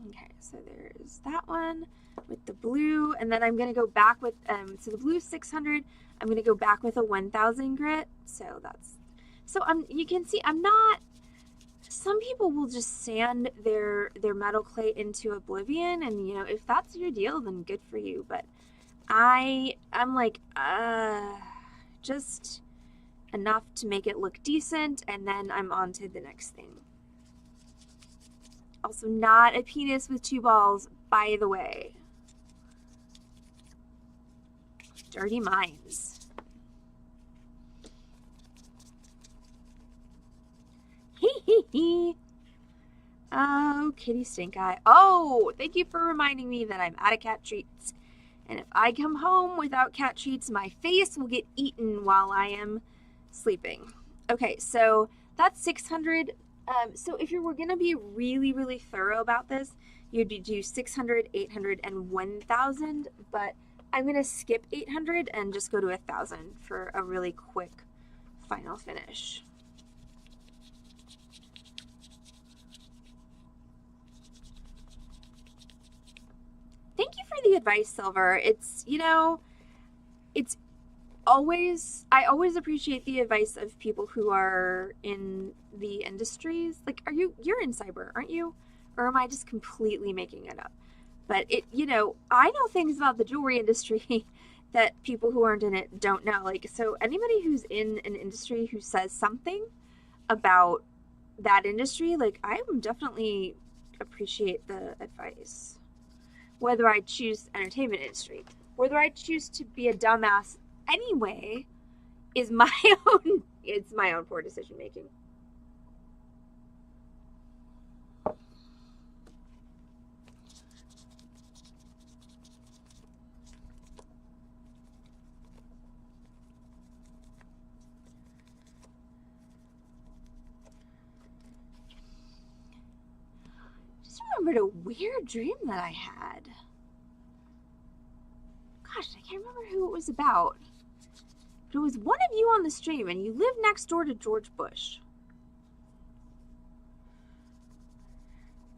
Okay, so there's that one with the blue, and then I'm going to go back with, so the blue 600, I'm going to go back with a 1000 grit, so you can see I'm not, some people will just sand their metal clay into oblivion, and you know, if that's your deal, then good for you, but I'm like, just enough to make it look decent, and then I'm on to the next thing. Also not a penis with 2 balls, by the way. Dirty minds. Oh, kitty stink eye. Oh, thank you for reminding me that I'm out of cat treats. And if I come home without cat treats, my face will get eaten while I am sleeping. Okay, so that's 600. So if you were going to be really, really thorough about this, you'd do 600, 800, and 1000. But I'm going to skip 800 and just go to 1000 for a really quick final finish. Thank you for the advice, Silver. It's, you know, it's always, I always appreciate the advice of people who are in the industries. Like, you're in cyber, aren't you? Or am I just completely making it up? But it, I know things about the jewelry industry that people who aren't in it don't know. Like, so anybody who's in an industry who says something about that industry, like, I would definitely appreciate the advice. Whether I choose entertainment industry, whether I choose to be a dumbass anyway, is my own. It's my own poor decision making. Just remembered a weird dream that I had. Gosh, I can't remember who it was about. But it was one of you on the stream, and you live next door to George Bush.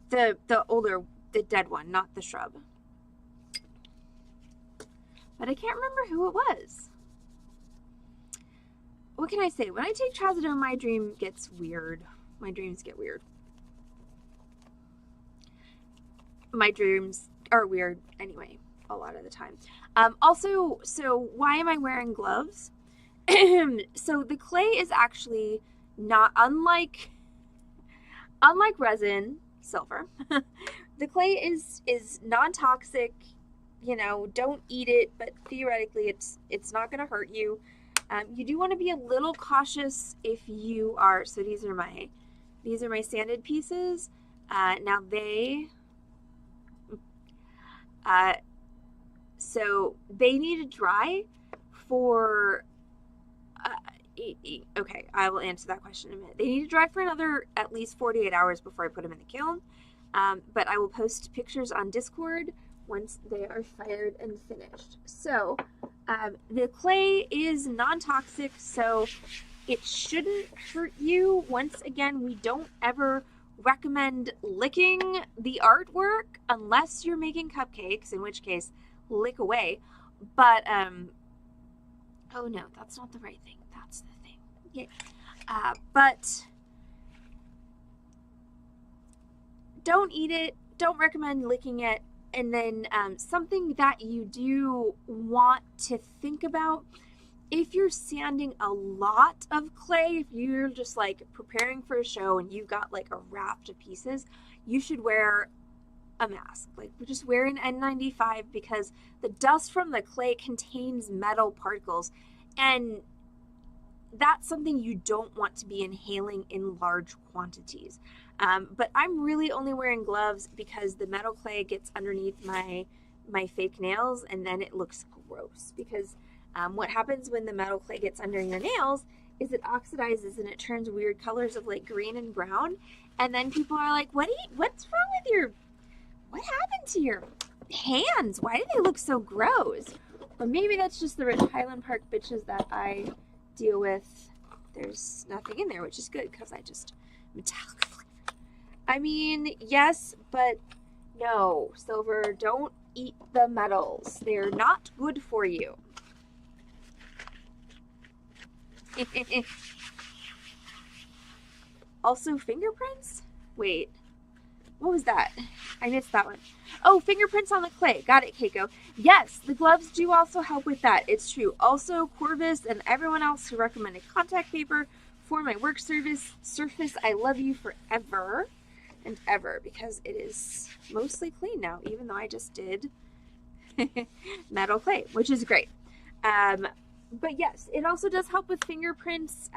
The dead one, not the shrub. But I can't remember who it was. What can I say? When I take trazodone, my dream gets weird. My dreams get weird. My dreams are weird anyway, a lot of the time. Also, so why am I wearing gloves? So the clay is actually not unlike resin, silver. The clay is non-toxic. Don't eat it, but theoretically it's not going to hurt you. You do want to be a little cautious if you are. So these are my sanded pieces. Now so they need to dry for. Okay, I will answer that question in a minute. They need to dry for another at least 48 hours before I put them in the kiln. But I will post pictures on Discord once they are fired and finished. So the clay is non-toxic, so it shouldn't hurt you. Once again, we don't ever recommend licking the artwork unless you're making cupcakes, in which case lick away. But oh no, that's not the right thing. That's the thing. Yeah. But don't eat it. Don't recommend licking it. And then something that you do want to think about, if you're sanding a lot of clay, if you're just like preparing for a show and you've got like a raft of pieces, you should wear a mask. Like, just wear an N95, because the dust from the clay contains metal particles, and that's something you don't want to be inhaling in large quantities. But I'm really only wearing gloves because the metal clay gets underneath my fake nails, and then it looks gross. Because what happens when the metal clay gets under your nails is it oxidizes and it turns weird colors of like green and brown, and then people are like, what's wrong with what happened to your hands? Why do they look so gross? Or maybe that's just the rich Highland Park bitches that I deal with. There's nothing in there, which is good because I just metallic flavor. I mean, yes, but no, silver, don't eat the metals. They're not good for you. Also, fingerprints? Wait, what was that? I missed that one. Oh, fingerprints on the clay. Got it, Keiko. Yes, the gloves do also help with that. It's true. Also, Corvus and everyone else who recommended contact paper for my work surface, I love you forever and ever, because it is mostly clean now, even though I just did metal clay, which is great. But yes, it also does help with fingerprints.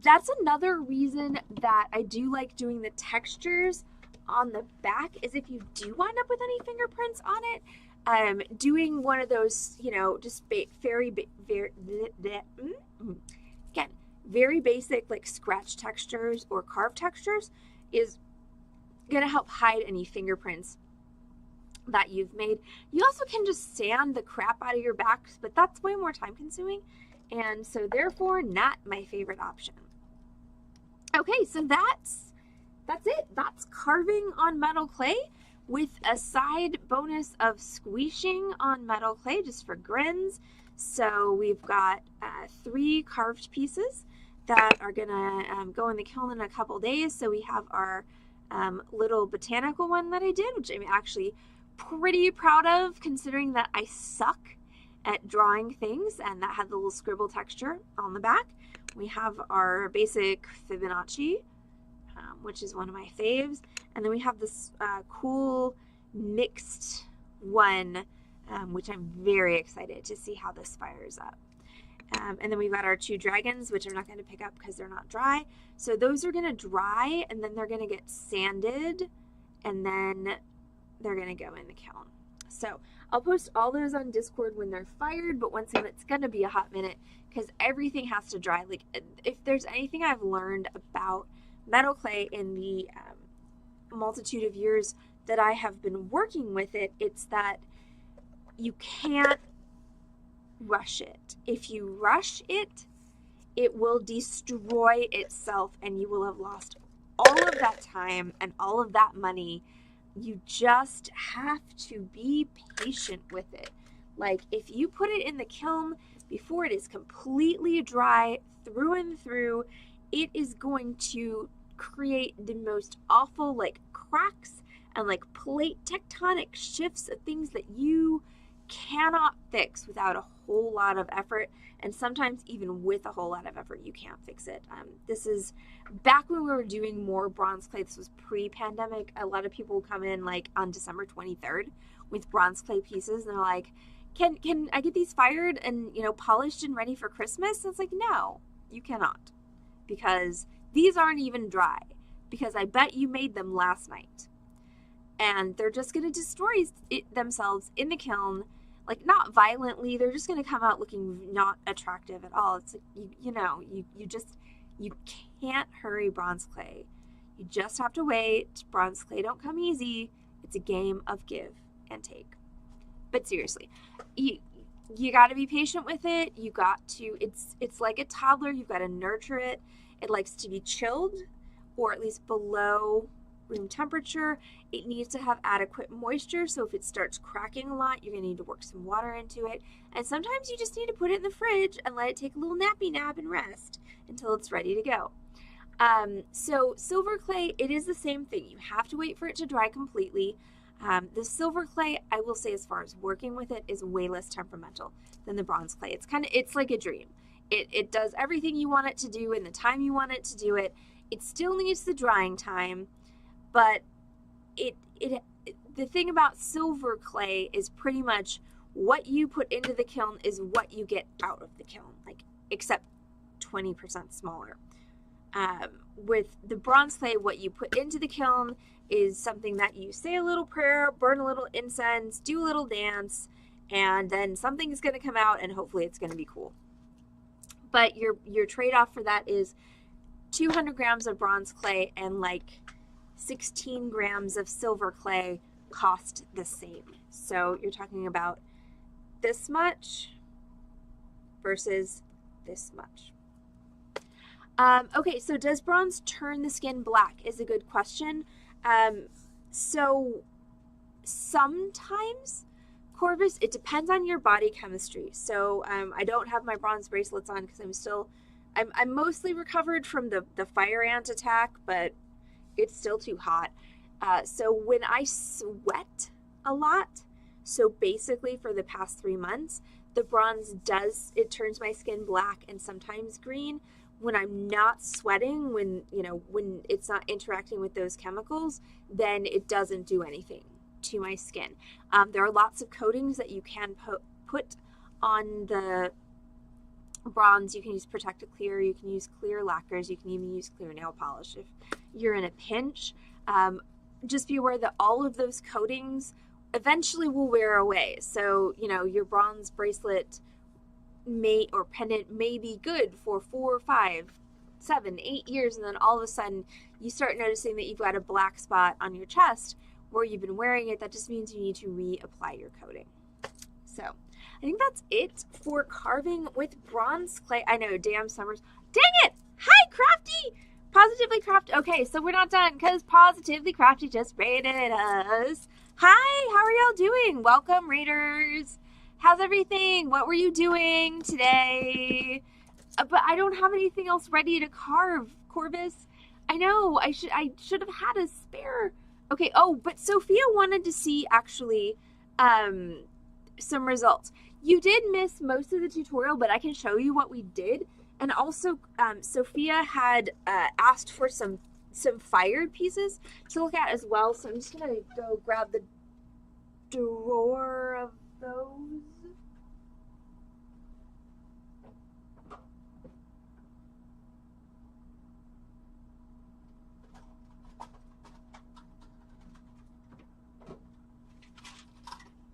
That's another reason that I do like doing the textures on the back, is if you do wind up with any fingerprints on it, doing one of those, just very basic like scratch textures or carved textures is gonna help hide any fingerprints that you've made. You also can just sand the crap out of your back, but that's way more time consuming, and so therefore not my favorite option. Okay, so that's it. That's carving on metal clay, with a side bonus of squeezing on metal clay just for grins. So we've got 3 carved pieces that are gonna go in the kiln in a couple days. So we have our little botanical one that I did, which I'm actually pretty proud of, considering that I suck at drawing things, and that had the little scribble texture on the back. We have our basic Fibonacci, which is one of my faves, and then we have this cool mixed one, which I'm very excited to see how this fires up. And then we've got our 2 dragons, which I'm not going to pick up because they're not dry. So those are going to dry, and then they're going to get sanded, and then they're going to go in the kiln. So I'll post all those on Discord when they're fired, but once again, it's going to be a hot minute because everything has to dry. Like, if there's anything I've learned about metal clay in the multitude of years that I have been working with it, it's that you can't rush it. If you rush it, it will destroy itself, and you will have lost all of that time and all of that money. You just have to be patient with it. Like, if you put it in the kiln before it is completely dry through and through, it is going to create the most awful, like, cracks and, like, plate tectonic shifts of things that you cannot fix without a whole lot of effort, and sometimes even with a whole lot of effort you can't fix it. This is back when we were doing more bronze clay. This was pre-pandemic. A lot of people come in like on December 23rd with bronze clay pieces, and they're like, can I get these fired and, you know, polished and ready for Christmas? And it's like, no, you cannot, because these aren't even dry, because I bet you made them last night, and they're just going to destroy themselves in the kiln. Like, not violently, they're just going to come out looking not attractive at all. It's like, you can't hurry bronze clay. You just have to wait. Bronze clay don't come easy. It's a game of give and take. But seriously, you got to be patient with it. You got to, it's like a toddler. You've got to nurture it. It likes to be chilled, or at least below room temperature. It needs to have adequate moisture, so if it starts cracking a lot, you're going to need to work some water into it. And sometimes you just need to put it in the fridge and let it take a little nappy nap and rest until it's ready to go. So silver clay, it is the same thing. You have to wait for it to dry completely. The silver clay, I will say, as far as working with it, is way less temperamental than the bronze clay. It's like a dream. It does everything you want it to do in the time you want it to do it. It still needs the drying time. But the thing about silver clay is pretty much what you put into the kiln is what you get out of the kiln, like, except 20% smaller. With the bronze clay, what you put into the kiln is something that you say a little prayer, burn a little incense, do a little dance, and then something is going to come out, and hopefully it's going to be cool. But your trade-off for that is 200 grams of bronze clay and like 16 grams of silver clay cost the same. So you're talking about this much versus this much. Okay, so does bronze turn the skin black is a good question. So sometimes, Corvus, it depends on your body chemistry. So I don't have my bronze bracelets on because I'm mostly recovered from the fire ant attack, but it's still too hot. So when I sweat a lot, so basically for the past 3 months, the bronze it turns my skin black and sometimes green. When I'm not sweating, when it's not interacting with those chemicals, then it doesn't do anything to my skin. There are lots of coatings that you can put on the bronze. You can use Protective Clear, you can use clear lacquers, you can even use clear nail polish if you're in a pinch. Just be aware that all of those coatings eventually will wear away. So, your bronze bracelet or pendant may be good for 4, 5, 7, 8 years, and then all of a sudden you start noticing that you've got a black spot on your chest where you've been wearing it. That just means you need to reapply your coating. So I think that's it for carving with bronze clay. I know, damn Summers. Dang it! Hi, Crafty! Positively Crafty. Okay, so we're not done because Positively Crafty just rated us. Hi, how are y'all doing? Welcome, raiders. How's everything? What were you doing today? But I don't have anything else ready to carve, Corvus. I know, I should have had a spare Okay, oh, but Sophia wanted to see actually some results. You did miss most of the tutorial, but I can show you what we did. And also, Sophia had asked for some fired pieces to look at as well. So I'm just gonna go grab the drawer of those.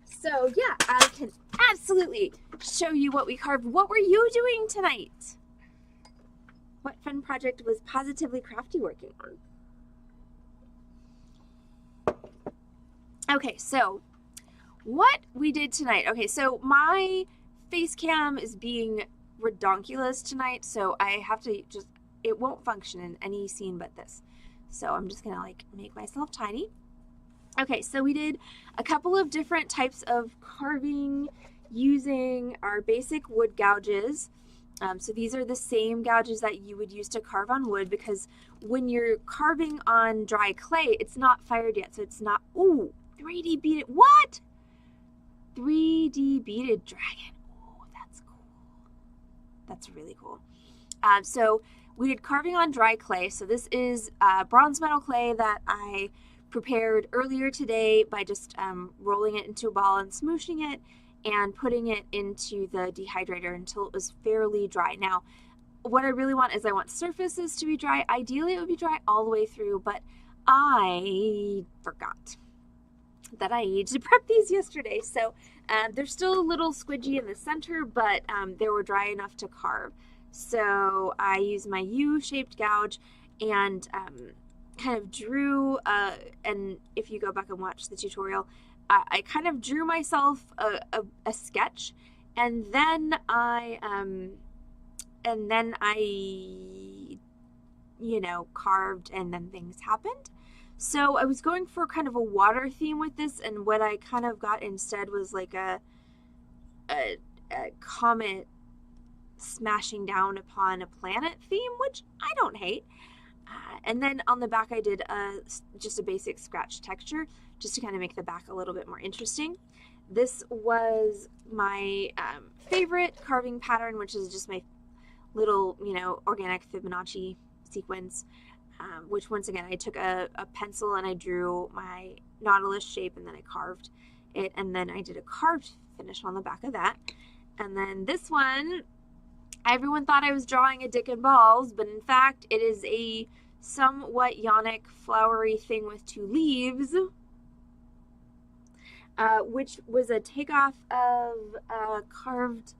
So yeah, I can absolutely show you what we carved. What were you doing tonight? What fun project was Positively Crafty working on? Okay, so what we did tonight. Okay, so my face cam is being redonkulous tonight, so I have to just, it won't function in any scene but this. So I'm just gonna like make myself tiny. Okay, so we did a couple of different types of carving using our basic wood gouges. So these are the same gouges that you would use to carve on wood, because when you're carving on dry clay, it's not fired yet, so it's not, ooh, 3D beaded, what? 3D beaded dragon. Oh, that's cool. That's really cool. So we did carving on dry clay. So this is bronze metal clay that I prepared earlier today by just rolling it into a ball and smooshing it and putting it into the dehydrator until it was fairly dry. Now, what I really want is I want surfaces to be dry. Ideally, it would be dry all the way through, but I forgot that I needed to prep these yesterday. So they're still a little squidgy in the center, but they were dry enough to carve. So I used my U-shaped gouge and kind of drew, and if you go back and watch the tutorial, I kind of drew myself a sketch, and then I you know, carved, and then things happened. So I was going for kind of a water theme with this, and what I kind of got instead was like a comet smashing down upon a planet theme, which I don't hate. And then on the back I did just a basic scratch texture just to kind of make the back a little bit more interesting. This was my favorite carving pattern, which is just my little, you know, organic Fibonacci sequence, which once again I took a pencil and I drew my nautilus shape, and then I carved it, and then I did a carved finish on the back of that. And then this one, everyone thought I was drawing a dick and balls, but in fact it is a somewhat yonic flowery thing with 2 leaves, which was a takeoff of a carved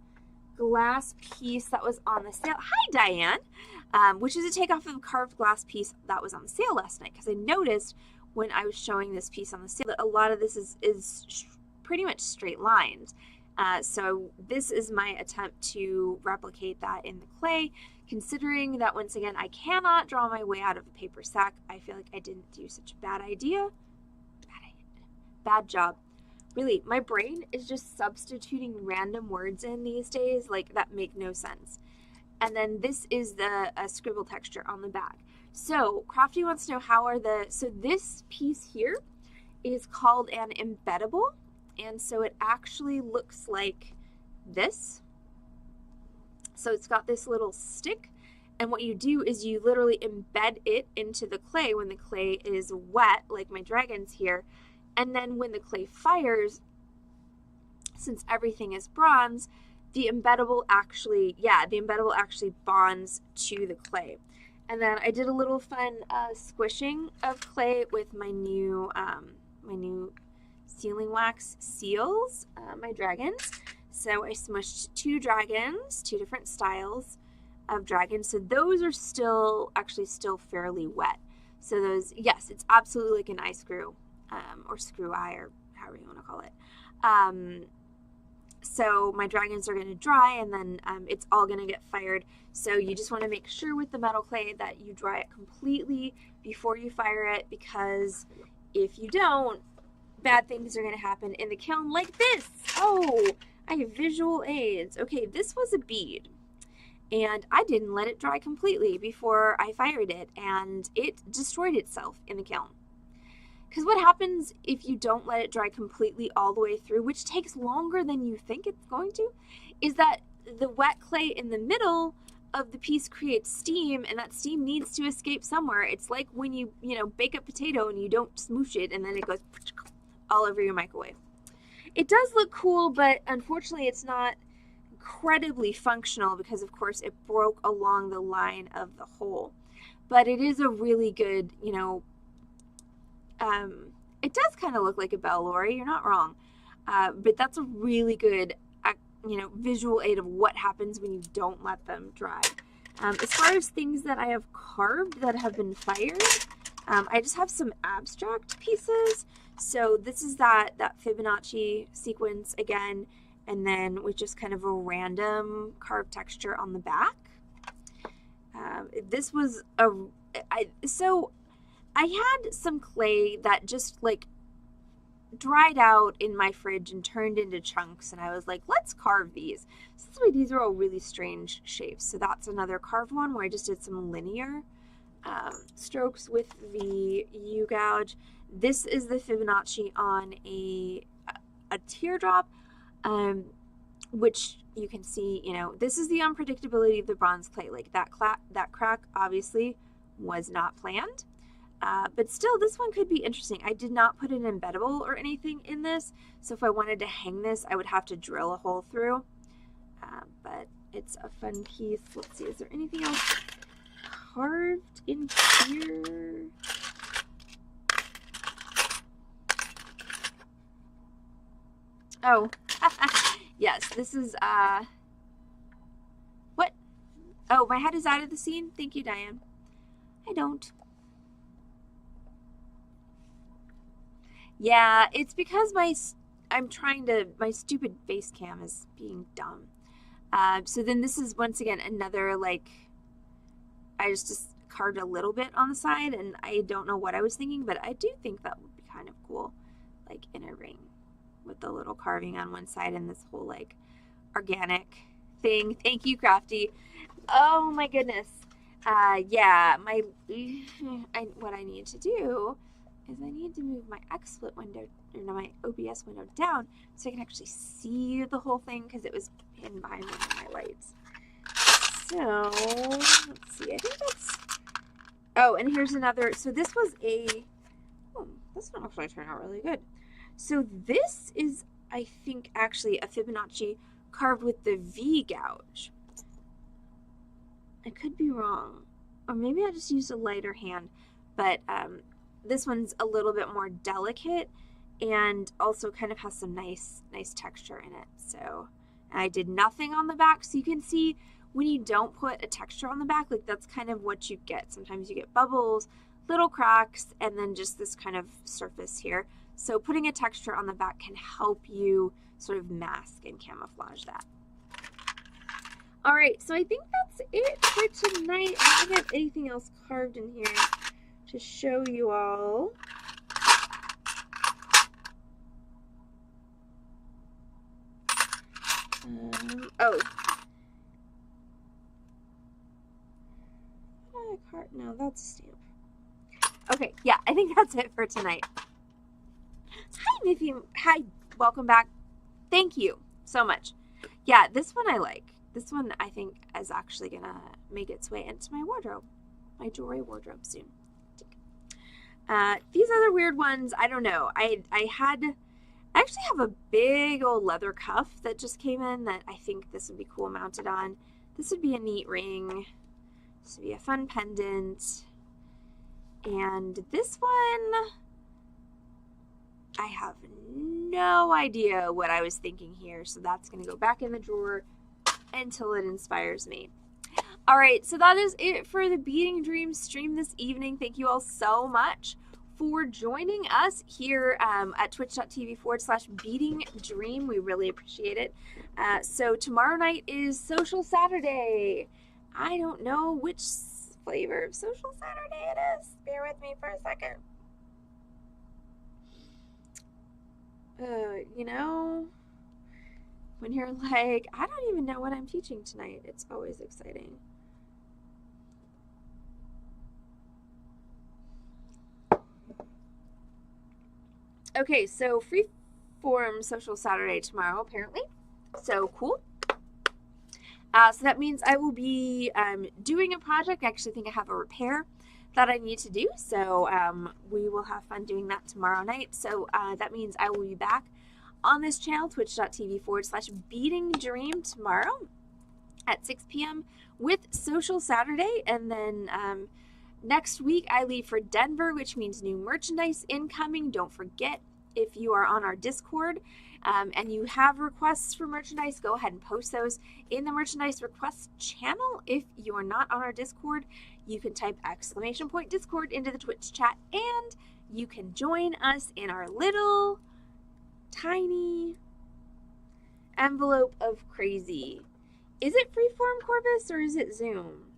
glass piece that was on the sale. Hi, Diane. Which is a takeoff of a carved glass piece that was on the sale last night, because I noticed when I was showing this piece on the sale that a lot of this is pretty much straight lines. So this is my attempt to replicate that in the clay, considering that once again I cannot draw my way out of a paper sack. I feel like I didn't do such a bad idea. Bad job. Really, my brain is just substituting random words in these days like that make no sense. And then this is the scribble texture on the back. So Crafty wants to know so this piece here is called an embeddable. And so it actually looks like this. So it's got this little stick, and what you do is you literally embed it into the clay when the clay is wet, like my dragons here. And then when the clay fires, since everything is bronze, the embeddable actually bonds to the clay. And then I did a little fun squishing of clay with my new sealing wax seals, my dragons. So I smushed 2 dragons, 2 different styles of dragons. So those are still fairly wet. So those, yes, it's absolutely like an eye screw, or screw eye, or however you want to call it. So my dragons are going to dry, and then it's all going to get fired. So you just want to make sure with the metal clay that you dry it completely before you fire it, because if you don't, bad things are going to happen in the kiln like this. Oh, I have visual aids. Okay, this was a bead, and I didn't let it dry completely before I fired it, and it destroyed itself in the kiln. Because what happens if you don't let it dry completely all the way through, which takes longer than you think it's going to, is that the wet clay in the middle of the piece creates steam, and that steam needs to escape somewhere. It's like when you bake a potato and you don't smoosh it and then it goes all over your microwave. It does look cool, but unfortunately it's not incredibly functional because of course it broke along the line of the hole. But it is a really good, it does kind of look like a bell, Lori, you're not wrong. But that's a really good visual aid of what happens when you don't let them dry. As far as things that I have carved that have been fired, I just have some abstract pieces. So this is that Fibonacci sequence again, and then with just kind of a random carved texture on the back. This was so I had some clay that just like dried out in my fridge and turned into chunks, and I was like, let's carve these. So this way, these are all really strange shapes. So that's another carved one where I just did some linear strokes with the U-gouge. This is the Fibonacci on a teardrop, which you can see, this is the unpredictability of the bronze clay. Like that crack obviously was not planned. But still, this one could be interesting. I did not put an embeddable or anything in this, so if I wanted to hang this, I would have to drill a hole through. But it's a fun piece. Let's see, is there anything else carved in here? Oh, yes, this is, what? Oh, my head is out of the scene? Thank you, Diane. I don't. Yeah, it's because my stupid face cam is being dumb. So then this is once again another, like, I just carved a little bit on the side, and I don't know what I was thinking, but I do think that would be kind of cool, like in a ring with the little carving on one side and this whole like organic thing. Thank you, Crafty. Oh my goodness. Yeah, what I need to do is I need to move my XSplit window, or no, my OBS window down so I can actually see the whole thing because it was hidden behind one of my lights. So, let's see, I think that's, oh, and here's another, so this was this one actually turned out really good. So this is, I think, actually a Fibonacci carved with the V-gouge. I could be wrong, or maybe I just used a lighter hand, but this one's a little bit more delicate and also kind of has some nice texture in it. So I did nothing on the back, so you can see when you don't put a texture on the back, like that's kind of what you get. Sometimes you get bubbles, little cracks, and then just this kind of surface here. So putting a texture on the back can help you sort of mask and camouflage that. All right, so I think that's it for tonight. I don't think I have anything else carved in here to show you all. No, that's a stamp. Okay, yeah, I think that's it for tonight. Hi, Miffy. Hi, welcome back. Thank you so much. Yeah, this one I like. This one I think is actually gonna make its way into my wardrobe, my jewelry wardrobe soon. These other weird ones, I don't know. I actually have a big old leather cuff that just came in that I think this would be cool mounted on. This would be a neat ring. This would be a fun pendant. And this one, I have no idea what I was thinking here, so that's going to go back in the drawer until it inspires me. All right, so that is it for the Beading Dreams stream this evening. Thank you all so much for joining us here at twitch.tv/beadingdream. We really appreciate it. So tomorrow night is Social Saturday. I don't know which flavor of Social Saturday it is. Bear with me for a second. You know, when you're like, I don't even know what I'm teaching tonight, it's always exciting. Okay, so Freeform Social Saturday tomorrow, apparently. So cool. So that means I will be doing a project. I actually think I have a repair that I need to do. So we will have fun doing that tomorrow night. So that means I will be back on this channel, twitch.tv/Beading Dream tomorrow at 6 p.m. with Social Saturday. And then next week I leave for Denver, which means new merchandise incoming. Don't forget, if you are on our Discord and you have requests for merchandise, go ahead and post those in the merchandise request channel. If you are not on our Discord, you can type !Discord into the Twitch chat and you can join us in our little tiny envelope of crazy. Is it Freeform, Corvus, or is it Zoom?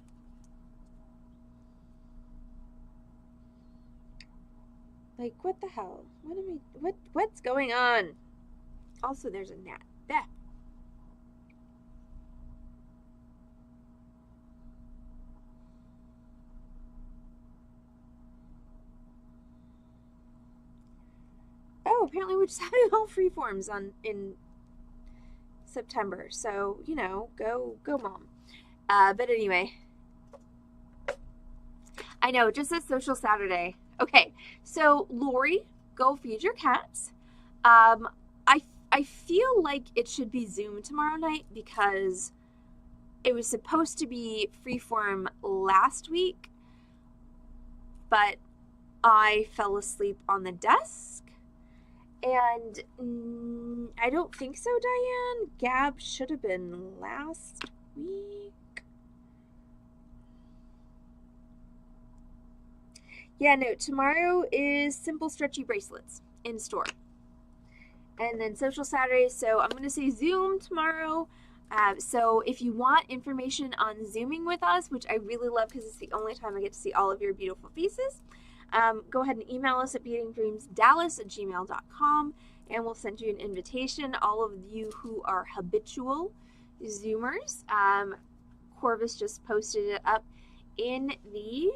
Like, what the hell? What's going on? Also, there's a gnat. There. Oh, apparently we're just having all Freeforms in September. So, you know, go mom. But anyway, I know, it just says Social Saturday. Okay, so Lori, go feed your cats. I feel like it should be Zoom tomorrow night because it was supposed to be Freeform last week, but I fell asleep on the desk. And I don't think so, Diane. Gab should have been last week. Yeah, no, tomorrow is Simple Stretchy Bracelets in store. And then Social Saturday, so I'm going to say Zoom tomorrow. So if you want information on Zooming with us, which I really love because it's the only time I get to see all of your beautiful faces, go ahead and email us at beadingdreamsdallas@gmail.com and we'll send you an invitation. All of you who are habitual Zoomers, Corvus just posted it up in the...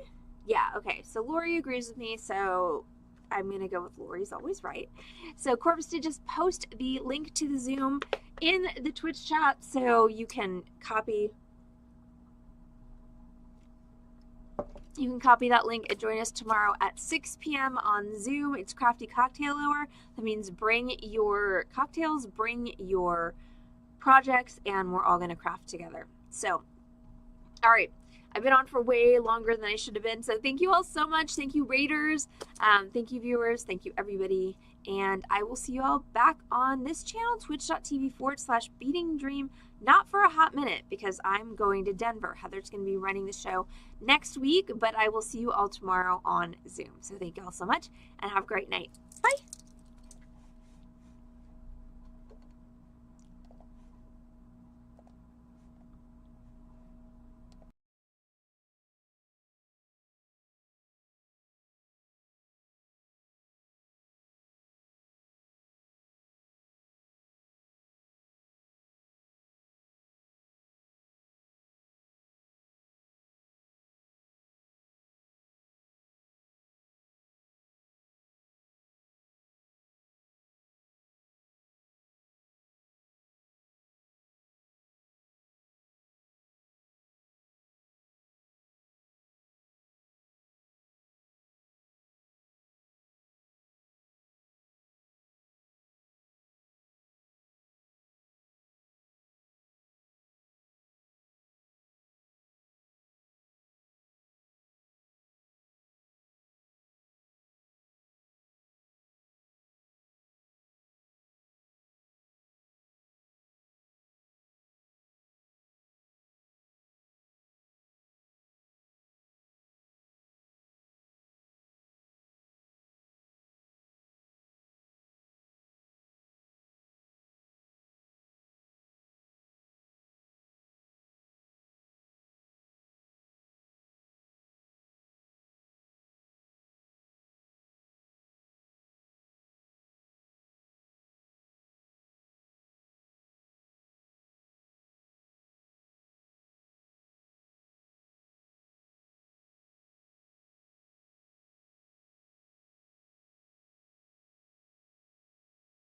Yeah, okay, so Lori agrees with me, so I'm going to go with Lori's always right. So Corvus did just post the link to the Zoom in the Twitch chat, so you can copy that link and join us tomorrow at 6 p.m. on Zoom. It's Crafty Cocktail Hour. That means bring your cocktails, bring your projects, and we're all going to craft together. So, all right. I've been on for way longer than I should have been, so thank you all so much. Thank you, Raiders. Thank you, viewers. Thank you, everybody. And I will see you all back on this channel, twitch.tv/Beading Dream, not for a hot minute because I'm going to Denver. Heather's going to be running the show next week, but I will see you all tomorrow on Zoom. So thank you all so much and have a great night. Bye.